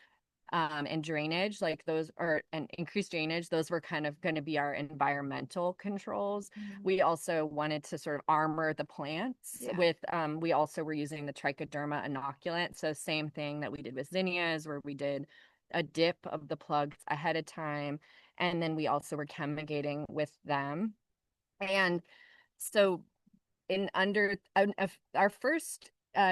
and drainage, like those are, and increased drainage. Those were kind of going to be our environmental controls. We also wanted to sort of armor the plants with, we also were using the trichoderma inoculant. So same thing that we did with zinnias, where we did a dip of the plugs ahead of time. And then we also were chemigating with them. And so in under our first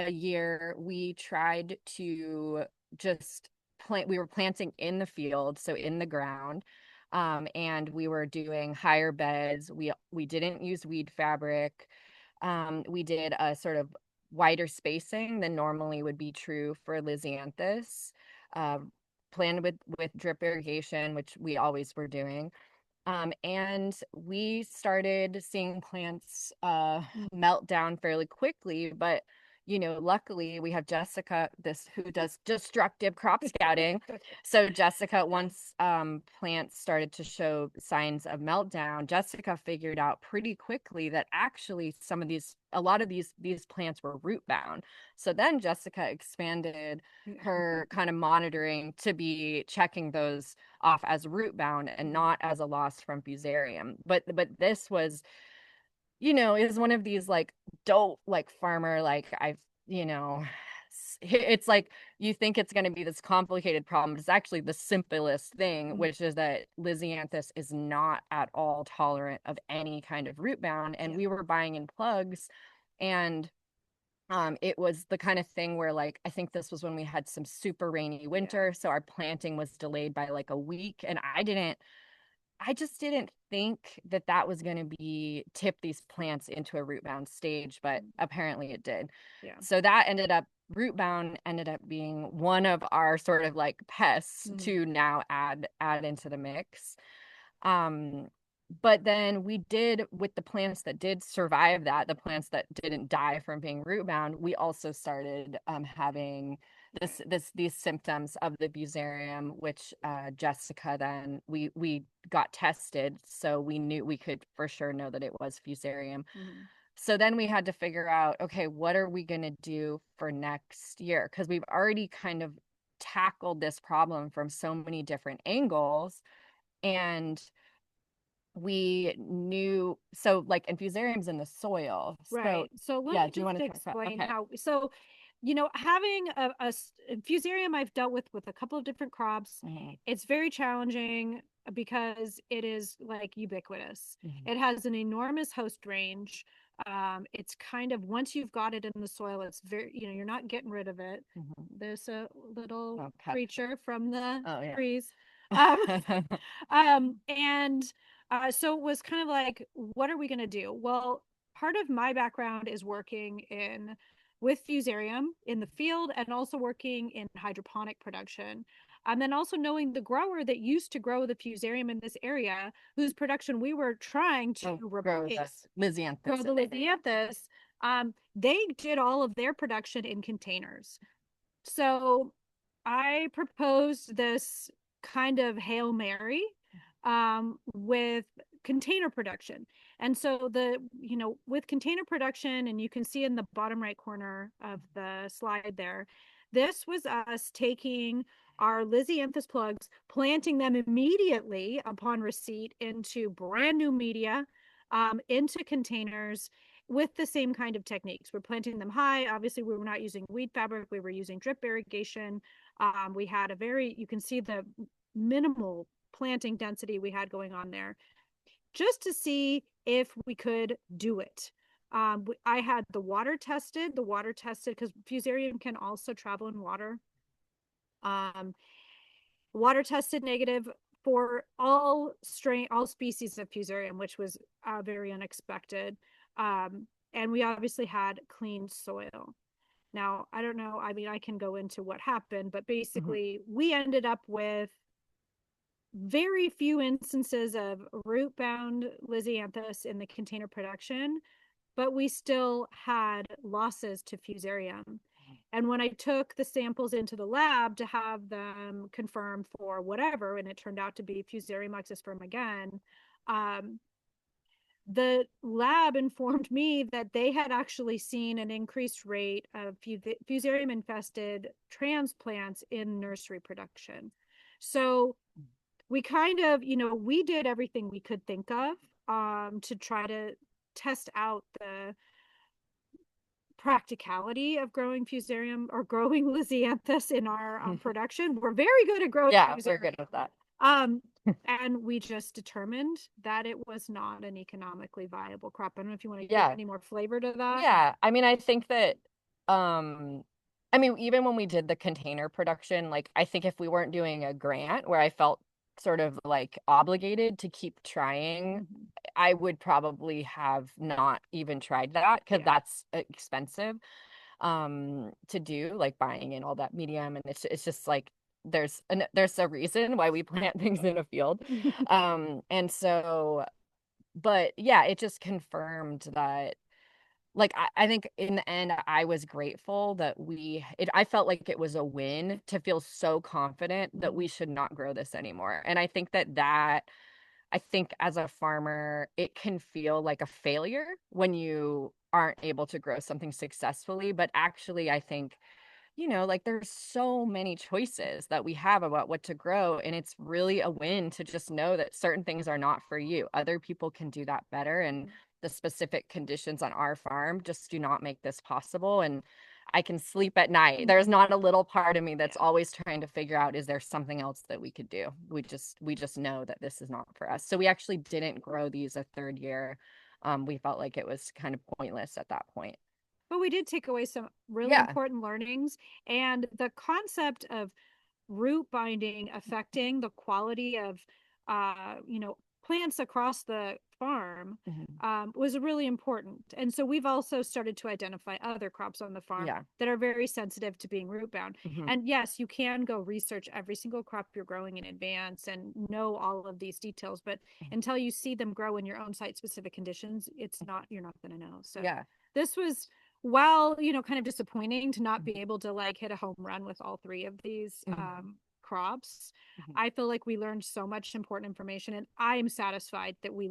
year, we tried to just plant, we were planting in the field, so in the ground. And we were doing higher beds. We didn't use weed fabric. We did a sort of wider spacing than normally would be true for Lysianthus. Uh, Planned with drip irrigation, which we always were doing. And we started seeing plants melt down fairly quickly, but luckily we have Jessica, who does destructive crop scouting. So Jessica, once plants started to show signs of meltdown, Jessica figured out pretty quickly that actually a lot of these plants were root bound. So then Jessica expanded her kind of monitoring to be checking those off as root bound and not as a loss from fusarium. But this was, is one of these like dope like farmer like it's like you think it's going to be this complicated problem, but it's actually the simplest thing, which is that Lisianthus is not at all tolerant of any kind of root bound. And we were buying in plugs, and it was the kind of thing where, like, I think this was when we had some super rainy winter, so our planting was delayed by like a week, and I just didn't think that was going to be tip these plants into a root bound stage, but apparently it did. Yeah. So that root bound ended up being one of our sort of like pests to now add into the mix. But then we did, with the plants that did survive the plants that didn't die from being root bound, we also started having these symptoms of the fusarium, which Jessica, then we got tested, so we could for sure know that it was fusarium. So then we had to figure out, okay, what are we going to do for next year? Because we've already kind of tackled this problem from so many different angles, and we knew, so like infusarium's in the soil, right? So let me just explain how. So having a fusarium, I've dealt with a couple of different crops. It's very challenging because it is like ubiquitous. It has an enormous host range. It's kind of, once you've got it in the soil, it's very, you're not getting rid of it. There's a little creature from the trees. So it was kind of like, what are we going to do? Well, part of my background is working with fusarium in the field, and also working in hydroponic production. And then also knowing the grower that used to grow the fusarium in this area, whose production we were trying to grow the Lisianthus. They did all of their production in containers. So I proposed this kind of Hail Mary with container production. And so with container production, and you can see in the bottom right corner of the slide there, this was us taking our Lisianthus plugs, planting them immediately upon receipt into brand new media, into containers with the same kind of techniques. We're planting them high. Obviously, we were not using weed fabric. We were using drip irrigation. We had you can see the minimal planting density we had going on there, just to see if we could do it. I had the water tested because fusarium can also travel in water. Water tested negative for all species of fusarium, which was very unexpected. And we obviously had clean soil. Now, I don't know, I mean, I can go into what happened, but basically we ended up with very few instances of root bound Lisianthus in the container production, but we still had losses to fusarium. And when I took the samples into the lab to have them confirmed for whatever, and it turned out to be fusarium oxysperm again, the lab informed me that they had actually seen an increased rate of fusarium infested transplants in nursery production. So we kind of, we did everything we could think of to try to test out the practicality of growing fusarium or growing Lisianthus in our production. We're very good at growing fusarium. We're good with that. And we just determined that it was not an economically viable crop. I don't know if you want to give any more flavor to that. Yeah, I mean, I think that even when we did the container production, like, I think if we weren't doing a grant where I felt sort of like obligated to keep trying, I would probably have not even tried that, because that's expensive to do, like buying in all that medium, and it's just like there's a reason why we plant things in a field. And so, but yeah, it just confirmed that like I think in the end I was grateful that I felt like it was a win to feel so confident that we should not grow this anymore. And I think I think as a farmer, it can feel like a failure when you aren't able to grow something successfully. But actually, I think, like there's so many choices that we have about what to grow. And it's really a win to just know that certain things are not for you. Other people can do that better. And the specific conditions on our farm just do not make this possible. And I can sleep at night. There's not a little part of me that's always trying to figure out, is there something else that we could do? We just know that this is not for us. So we actually didn't grow these a third year. We felt like it was kind of pointless at that point. But we did take away some really Yeah. important learnings, and the concept of root binding affecting the quality of plants across the farm was really important. And so we've also started to identify other crops on the farm that are very sensitive to being root bound. And yes, you can go research every single crop you're growing in advance and know all of these details, but until you see them grow in your own site specific conditions, you're not going to know. So this was, while kind of disappointing to not be able to like hit a home run with all three of these crops, I feel like we learned so much important information, and I am satisfied that we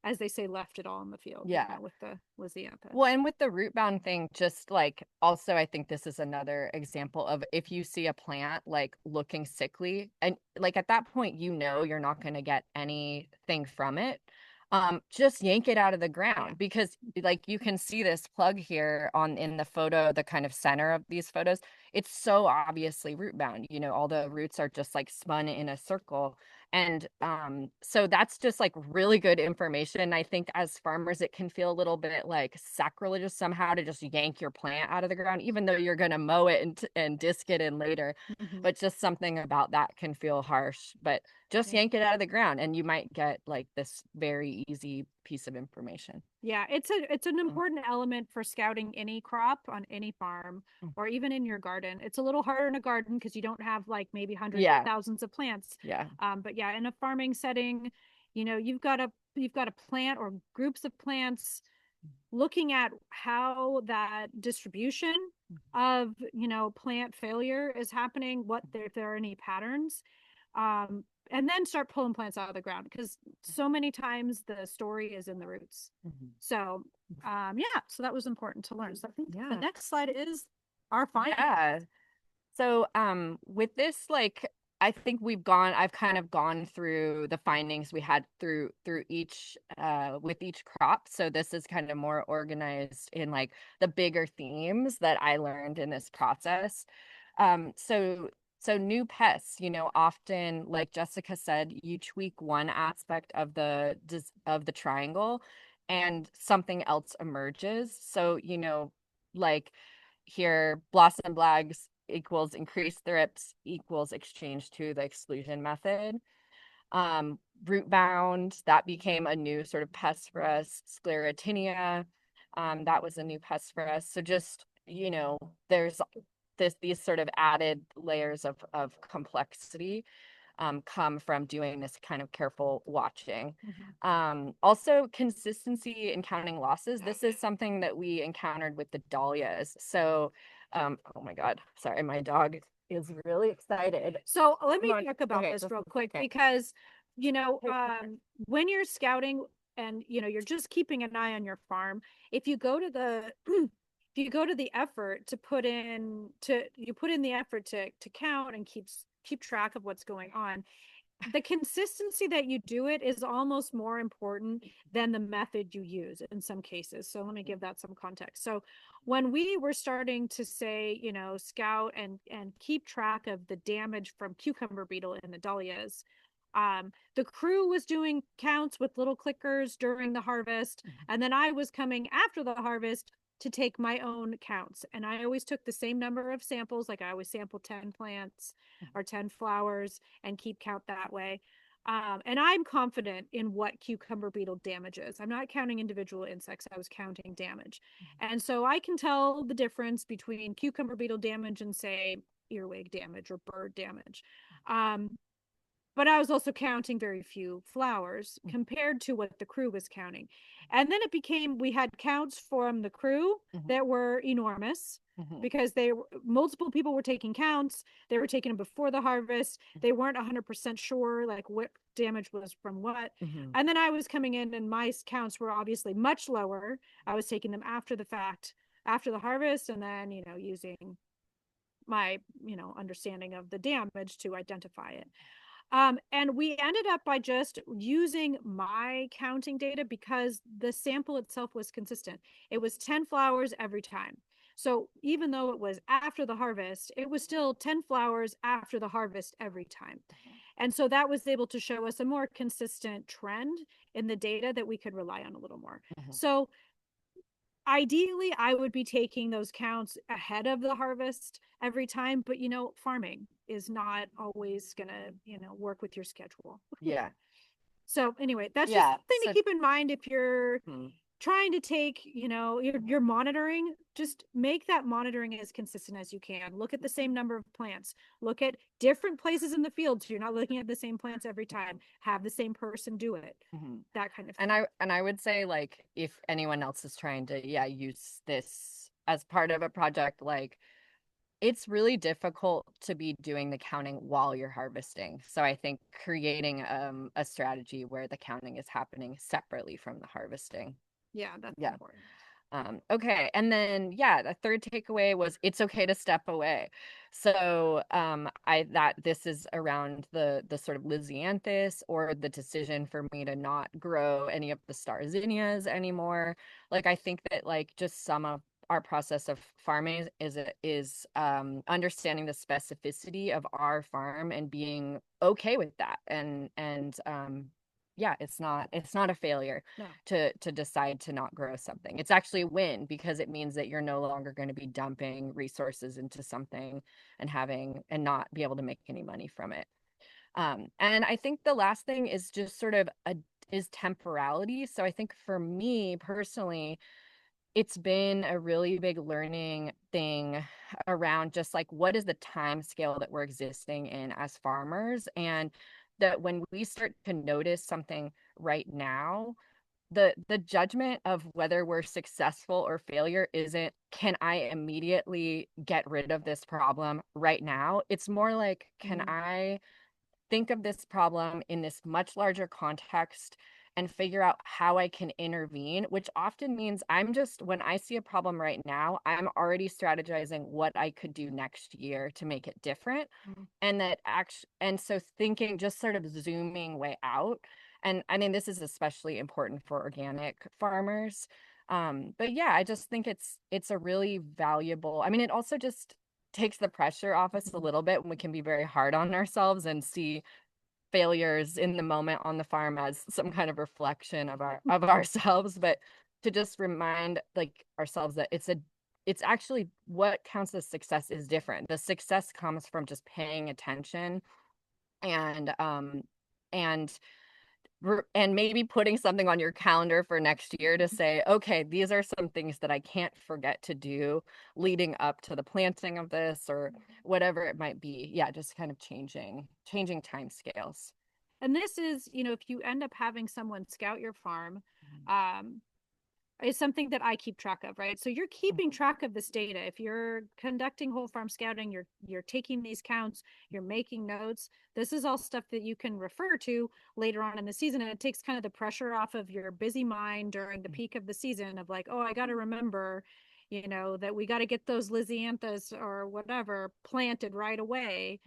as they say, left it all in the field. With the Lisiantha. Well, and with the root bound thing, just like also I think this is another example of, if you see a plant like looking sickly, and like at that point you're not going to get anything from it, just yank it out of the ground, because like you can see this plug here in the photo, the kind of center of these photos, it's so obviously root bound. All the roots are just like spun in a circle. And so that's just like really good information. I think as farmers, it can feel a little bit like sacrilegious somehow to just yank your plant out of the ground, even though you're going to mow it and disc it in later. But just something about that can feel harsh. But just yank it out of the ground and you might get like this very easy piece of information. Yeah, it's an important element for scouting any crop on any farm or even in your garden. It's a little harder in a garden because you don't have like maybe hundreds of thousands of plants. But in a farming setting, you've got a plant or groups of plants, looking at how that distribution of plant failure is happening, if there are any patterns, and then start pulling plants out of the ground, because so many times the story is in the roots. So so that was important to learn. So I think the next slide is our findings. So with this, like, I think I've kind of gone through the findings we had through each with each crop. So this is kind of more organized in like the bigger themes that I learned in this process. So new pests, often, like Jessica said, you tweak one aspect of the triangle and something else emerges. So, like here, blossom blags equals increased thrips equals exchange to the exclusion method. Root bound, that became a new sort of pest for us. Sclerotinia, that was a new pest for us. So just, there's these sort of added layers of complexity come from doing this kind of careful watching. Also, consistency in counting losses. This is something that we encountered with the dahlias. So, oh my God, sorry, my dog is really excited. So let me talk about this real quick, because, when you're scouting and, you're just keeping an eye on your farm, if you go to the if you go to the effort to put in the effort to count and keep track of what's going on, the consistency that you do it is almost more important than the method you use in some cases. So let me give that some context. So when we were starting to say, scout and keep track of the damage from cucumber beetle in the dahlias, the crew was doing counts with little clickers during the harvest, and then I was coming after the harvest to take my own counts. And I always took the same number of samples. Like I always sample 10 plants or 10 flowers and keep count that way. And I'm confident in what cucumber beetle damage is. I'm not counting individual insects. I was counting damage. And so I can tell the difference between cucumber beetle damage and, say, earwig damage or bird damage. but I was also counting very few flowers compared to what the crew was counting. And then it became, we had counts from the crew that were enormous because multiple people were taking counts. They were taking them before the harvest. They weren't 100% sure like what damage was from what. And then I was coming in and my counts were obviously much lower. I was taking them after the fact, after the harvest, and then, using my, understanding of the damage to identify it. And we ended up by just using my counting data because the sample itself was consistent. It was 10 flowers every time. So even though it was after the harvest, it was still 10 flowers after the harvest every time. And so that was able to show us a more consistent trend in the data that we could rely on a little more. So ideally, I would be taking those counts ahead of the harvest every time, but farming is not always gonna, work with your schedule. Yeah. So anyway, that's just something to keep in mind if you're trying to take, you're monitoring, just make that monitoring as consistent as you can. Look at the same number of plants, look at different places in the field. So you're not looking at the same plants every time, have the same person do it, that kind of thing. And I would say, like, if anyone else is trying to, use this as part of a project, like, it's really difficult to be doing the counting while you're harvesting. So I think creating a strategy where the counting is happening separately from the harvesting. Yeah, that's important. Okay. And then, the third takeaway was it's okay to step away. So this is around the sort of Lysianthus, or the decision for me to not grow any of the star zinnias anymore. Like, I think that, like, just some of our process of farming is understanding the specificity of our farm and being okay with that. And it's not a failure to decide to not grow something. It's actually a win, because it means that you're no longer going to be dumping resources into something and not be able to make any money from it. And I think the last thing is just sort of is temporality. So I think for me personally, it's been a really big learning thing around just like, what is the time scale that we're existing in as farmers, and that when we start to notice something right now, the judgment of whether we're successful or failure isn't, can I immediately get rid of this problem right now? It's more like, can I think of this problem in this much larger context and figure out how I can intervene, which often means when I see a problem right now, I'm already strategizing what I could do next year to make it different. And so thinking, just sort of zooming way out. And I mean, this is especially important for organic farmers. But I just think it's a really valuable, I mean, it also just takes the pressure off us a little bit when we can be very hard on ourselves and see failures in the moment on the farm as some kind of reflection of ourselves, but to just remind, like, ourselves that it's actually, what counts as success is different. The success comes from just paying attention and and maybe putting something on your calendar for next year to say, okay, these are some things that I can't forget to do leading up to the planting of this, or whatever it might be. Just kind of changing time scales. And this is, if you end up having someone scout your farm, is something that I keep track of, right? So you're keeping track of this data. If you're conducting whole farm scouting, you're taking these counts, you're making notes. This is all stuff that you can refer to later on in the season. And it takes kind of the pressure off of your busy mind during the peak of the season of like, oh, I got to remember, that we got to get those Lysianthus or whatever planted right away.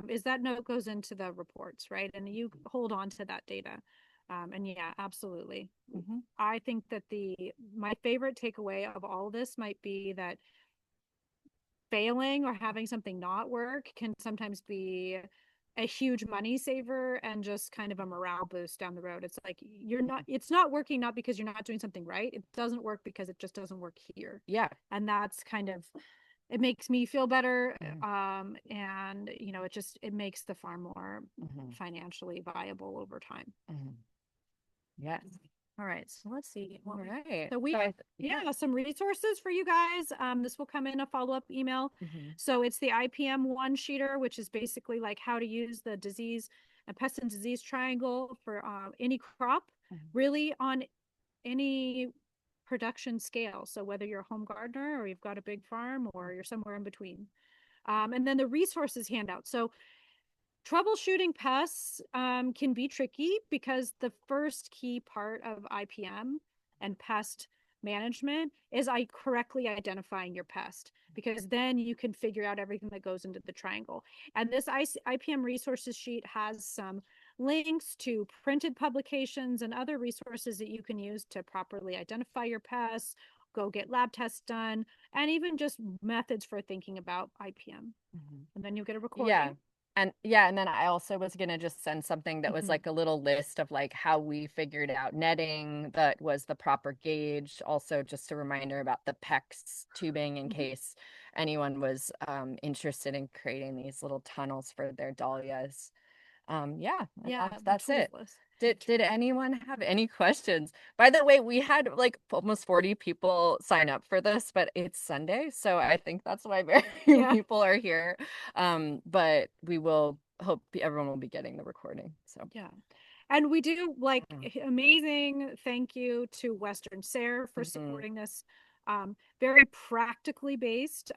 Is that note goes into the reports, right? And you hold on to that data. And absolutely. I think that my favorite takeaway of all of this might be that failing or having something not work can sometimes be a huge money saver and just kind of a morale boost down the road. It's like, it's not working, not because you're not doing something right. It doesn't work because it just doesn't work here. Yeah. And that's kind of, it makes me feel better. And it makes the farm more financially viable over time. Yes. All right. So let's see. All right. So we some resources for you guys. This will come in a follow-up email. So it's the IPM one sheeter, which is basically like how to use the disease and pest and disease triangle for any crop, really on any production scale. So whether you're a home gardener or you've got a big farm or you're somewhere in between. And then the resources handout. So troubleshooting pests can be tricky because the first key part of IPM and pest management is correctly identifying your pest, because then you can figure out everything that goes into the triangle. And this IPM resources sheet has some links to printed publications and other resources that you can use to properly identify your pests, go get lab tests done, and even just methods for thinking about IPM. And then you'll get a recording. And then I also was gonna just send something that was like a little list of like how we figured out netting that was the proper gauge. Also, just a reminder about the PEX tubing in case anyone was interested in creating these little tunnels for their dahlias. That's it. Did anyone have any questions? By the way, we had like almost 40 people sign up for this, but it's Sunday, so I think that's why very few people are here. But we will hope everyone will be getting the recording. So and we do like amazing thank you to Western SARE for supporting this very practically based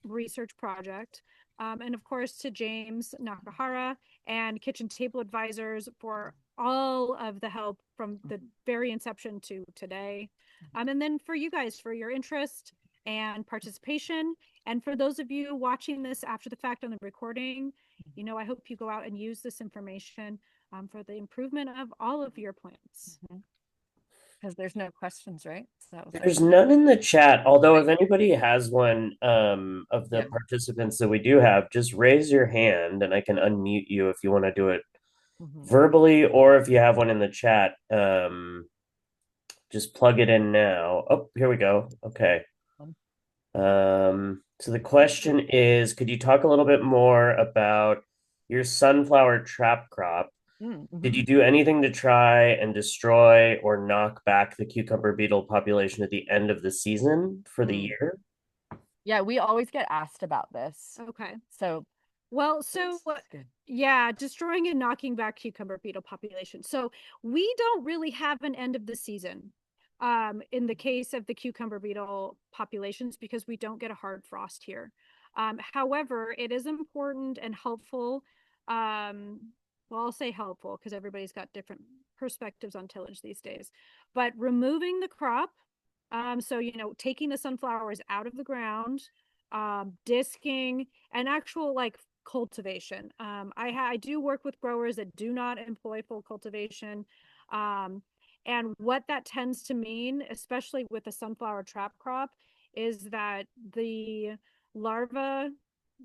research project. And of course to James Nakahara and Kitchen Table Advisors for all of the help from the very inception to today. And then for you guys for your interest and participation. And for those of you watching this after the fact on the recording, I hope you go out and use this information for the improvement of all of your plants. Because there's no questions, right? So there's none in the chat, although if anybody has one of the participants that we do have, just raise your hand and I can unmute you if you want to do it verbally, or if you have one in the chat, just plug it in now. Oh, here we go. Okay. So the question is, could you talk a little bit more about your sunflower trap crop? Did you do anything to try and destroy or knock back the cucumber beetle population at the end of the season for the year? Yeah, we always get asked about this. Okay. So destroying and knocking back cucumber beetle population. So we don't really have an end of the season in the case of the cucumber beetle populations because we don't get a hard frost here. However, it is important and helpful. Well, I'll say helpful because everybody's got different perspectives on tillage these days. But removing the crop, so taking the sunflowers out of the ground, disking, and actual like cultivation. I do work with growers that do not employ full cultivation. And what that tends to mean, especially with the sunflower trap crop, is that the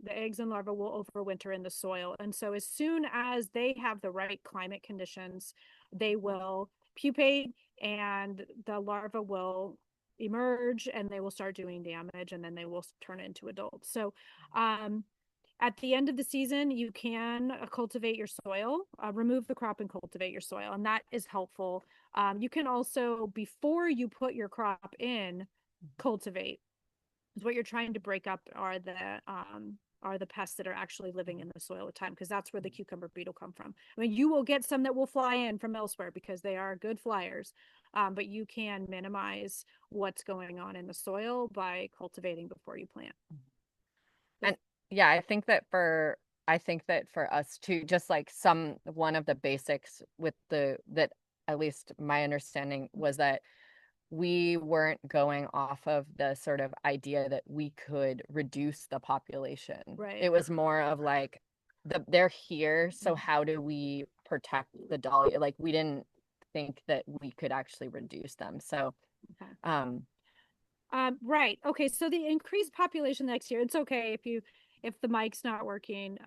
eggs and larvae will overwinter in the soil. And so as soon as they have the right climate conditions, they will pupate and the larva will emerge and they will start doing damage and then they will turn into adults. So at the end of the season, you can cultivate your soil, remove the crop and cultivate your soil, and that is helpful. You can also, before you put your crop in, cultivate. What you're trying to break up are the pests that are actually living in the soil at the time, because that's where the cucumber beetle come from. I mean, you will get some that will fly in from elsewhere because they are good flyers, but you can minimize what's going on in the soil by cultivating before you plant. And yeah, I think that for us too, just like one of the basics with that at least my understanding was that we weren't going off of the sort of idea that we could reduce the population. Right. It was more of like they're here, so how do we protect the dahlia? Like we didn't think that we could actually reduce them. So right. Okay. So the increased population next year, it's okay if the mic's not working,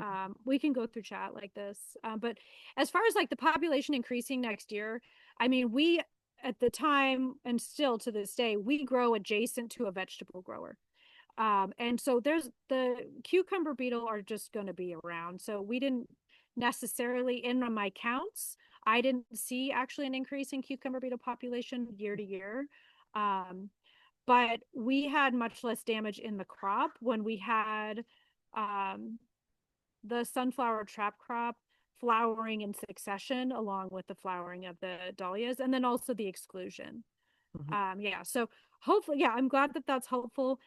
we can go through chat like this. But as far as like the population increasing next year, I mean, we at the time and still to this day, we grow adjacent to a vegetable grower. And so there's the cucumber beetle are just going to be around. So we didn't necessarily, in my counts, I didn't see actually an increase in cucumber beetle population year to year. But we had much less damage in the crop when we had the sunflower trap crop flowering in succession along with the flowering of the dahlias, and then also the exclusion. Yeah, so hopefully, yeah, I'm glad that that's helpful.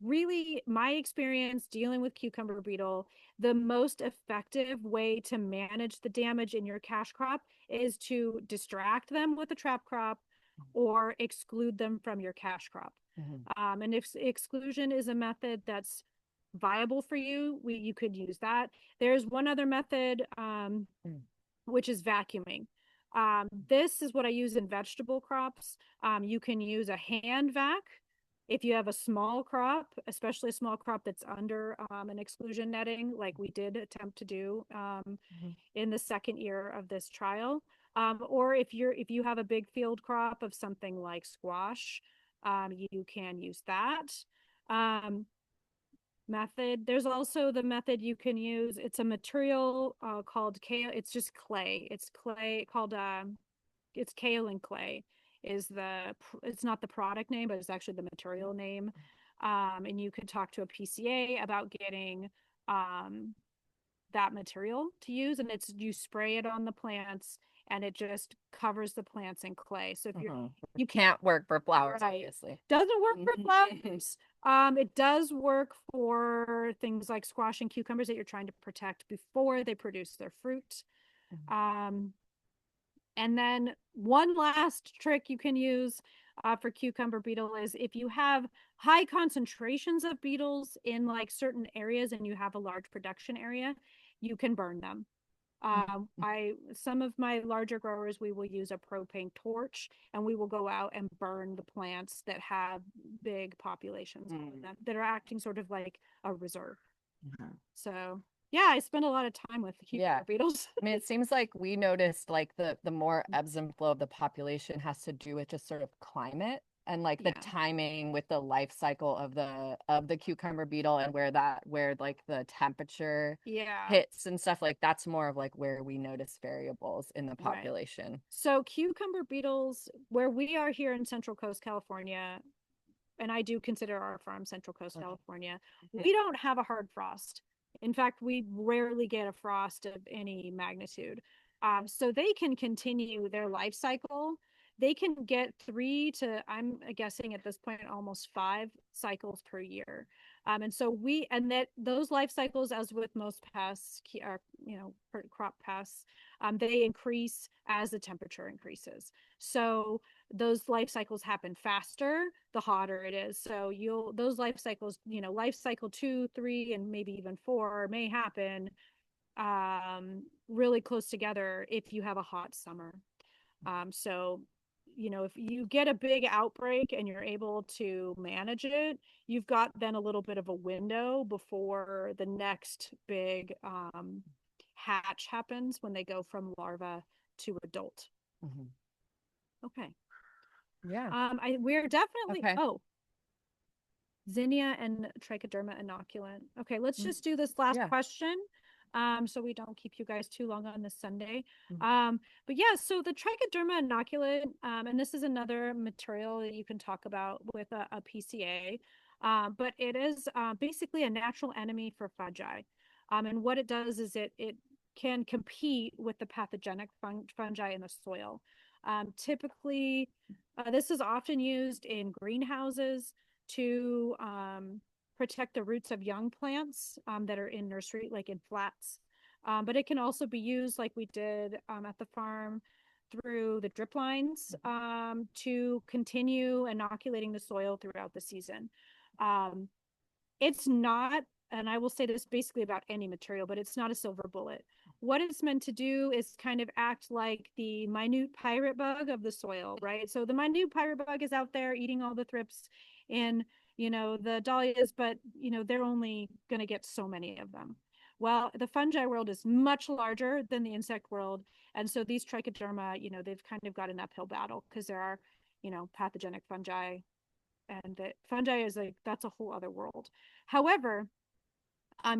Really, my experience dealing with cucumber beetle, the most effective way to manage the damage in your cash crop is to distract them with a trap crop or exclude them from your cash crop. And if exclusion is a method that's viable for you, you could use that. There's one other method, which is vacuuming. This is what I use in vegetable crops. You can use a hand vac if you have a small crop, especially a small crop that's under an exclusion netting, like we did attempt to do in the second year of this trial. Or if you have a big field crop of something like squash, you can use that. Method. There's also the method you can use. It's a material called kale. It's just clay. It's clay called it's kaolin clay is it's not the product name, but it's actually the material name. And you could talk to a PCA about getting that material to use, and you spray it on the plants and it just covers the plants in clay. So if you can't work for flowers, right, obviously. Doesn't work for flowers. It does work for things like squash and cucumbers that you're trying to protect before they produce their fruit. And then one last trick you can use for cucumber beetle is if you have high concentrations of beetles in like certain areas and you have a large production area, you can burn them. Some of my larger growers, we will use a propane torch and we will go out and burn the plants that have big populations of them, that are acting sort of like a reserve. So yeah, I spend a lot of time with cucumber beetles. I mean, it seems like we noticed like the more ebbs and flow of the population has to do with just sort of climate and like the timing with the life cycle of the cucumber beetle and where like the temperature hits and stuff. Like that's more of like where we notice variables in the population. Right. So cucumber beetles, where we are here in Central Coast, California, and I do consider our farm Central Coast, California, we don't have a hard frost. In fact, we rarely get a frost of any magnitude. So they can continue their life cycle. They can get 3 to, I'm guessing at this point, almost 5 cycles per year. And so those life cycles, as with most pests, crop pests, they increase as the temperature increases. So those life cycles happen faster the hotter it is. So those life cycles, life cycle 2, 3, and maybe even 4 may happen really close together if you have a hot summer. So if you get a big outbreak and you're able to manage it, you've got then a little bit of a window before the next big hatch happens when they go from larva to adult. Okay. Yeah. We're definitely zinnia and trichoderma inoculant. Okay, let's just do this last question. So we don't keep you guys too long on this Sunday. But yeah, so the trichoderma inoculant, and this is another material that you can talk about with a PCA, but it is basically a natural enemy for fungi. And what it does is it can compete with the pathogenic fungi in the soil. Typically, this is often used in greenhouses to protect the roots of young plants that are in nursery, like in flats. But it can also be used like we did at the farm through the drip lines to continue inoculating the soil throughout the season. It's not, and I will say this basically about any material, but it's not a silver bullet. What it's meant to do is kind of act like the minute pirate bug of the soil, right? So the minute pirate bug is out there eating all the thrips in, the dahlias, but, they're only going to get so many of them. Well, the fungi world is much larger than the insect world. And so these trichoderma, they've kind of got an uphill battle because there are, pathogenic fungi, and the fungi is that's a whole other world. However,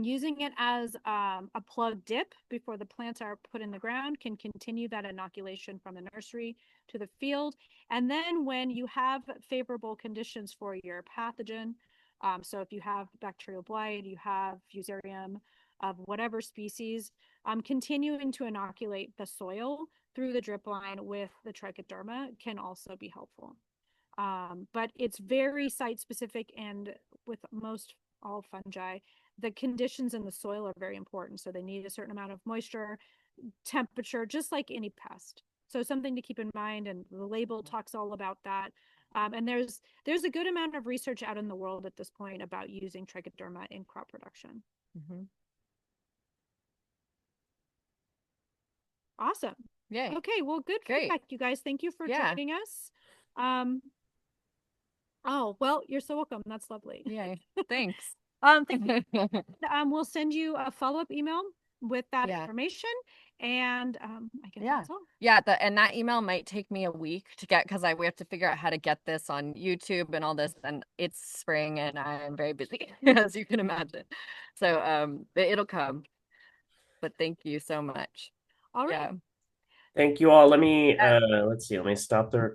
using it as a plug dip before the plants are put in the ground can continue that inoculation from the nursery to the field. And then when you have favorable conditions for your pathogen, so if you have bacterial blight, you have fusarium, of whatever species, continuing to inoculate the soil through the drip line with the trichoderma can also be helpful. But it's very site specific, and with most all fungi, the conditions in the soil are very important. So they need a certain amount of moisture, temperature, just like any pest. So something to keep in mind, and the label talks all about that. And there's a good amount of research out in the world at this point about using trichoderma in crop production. Mm-hmm. Awesome. Yay. Okay, well, good Great. feedback, you guys. Thank you for joining us. Oh, well, you're so welcome. That's lovely. Yay. Thanks. Thank you. We'll send you a follow-up email with that information, and I guess that's all. Yeah, and that email might take me a week to get, because we have to figure out how to get this on YouTube and all this, and it's spring and I'm very busy, as you can imagine. So it'll come. But thank you so much. All right. Yeah. Thank you all. Let me let's see. Let me stop the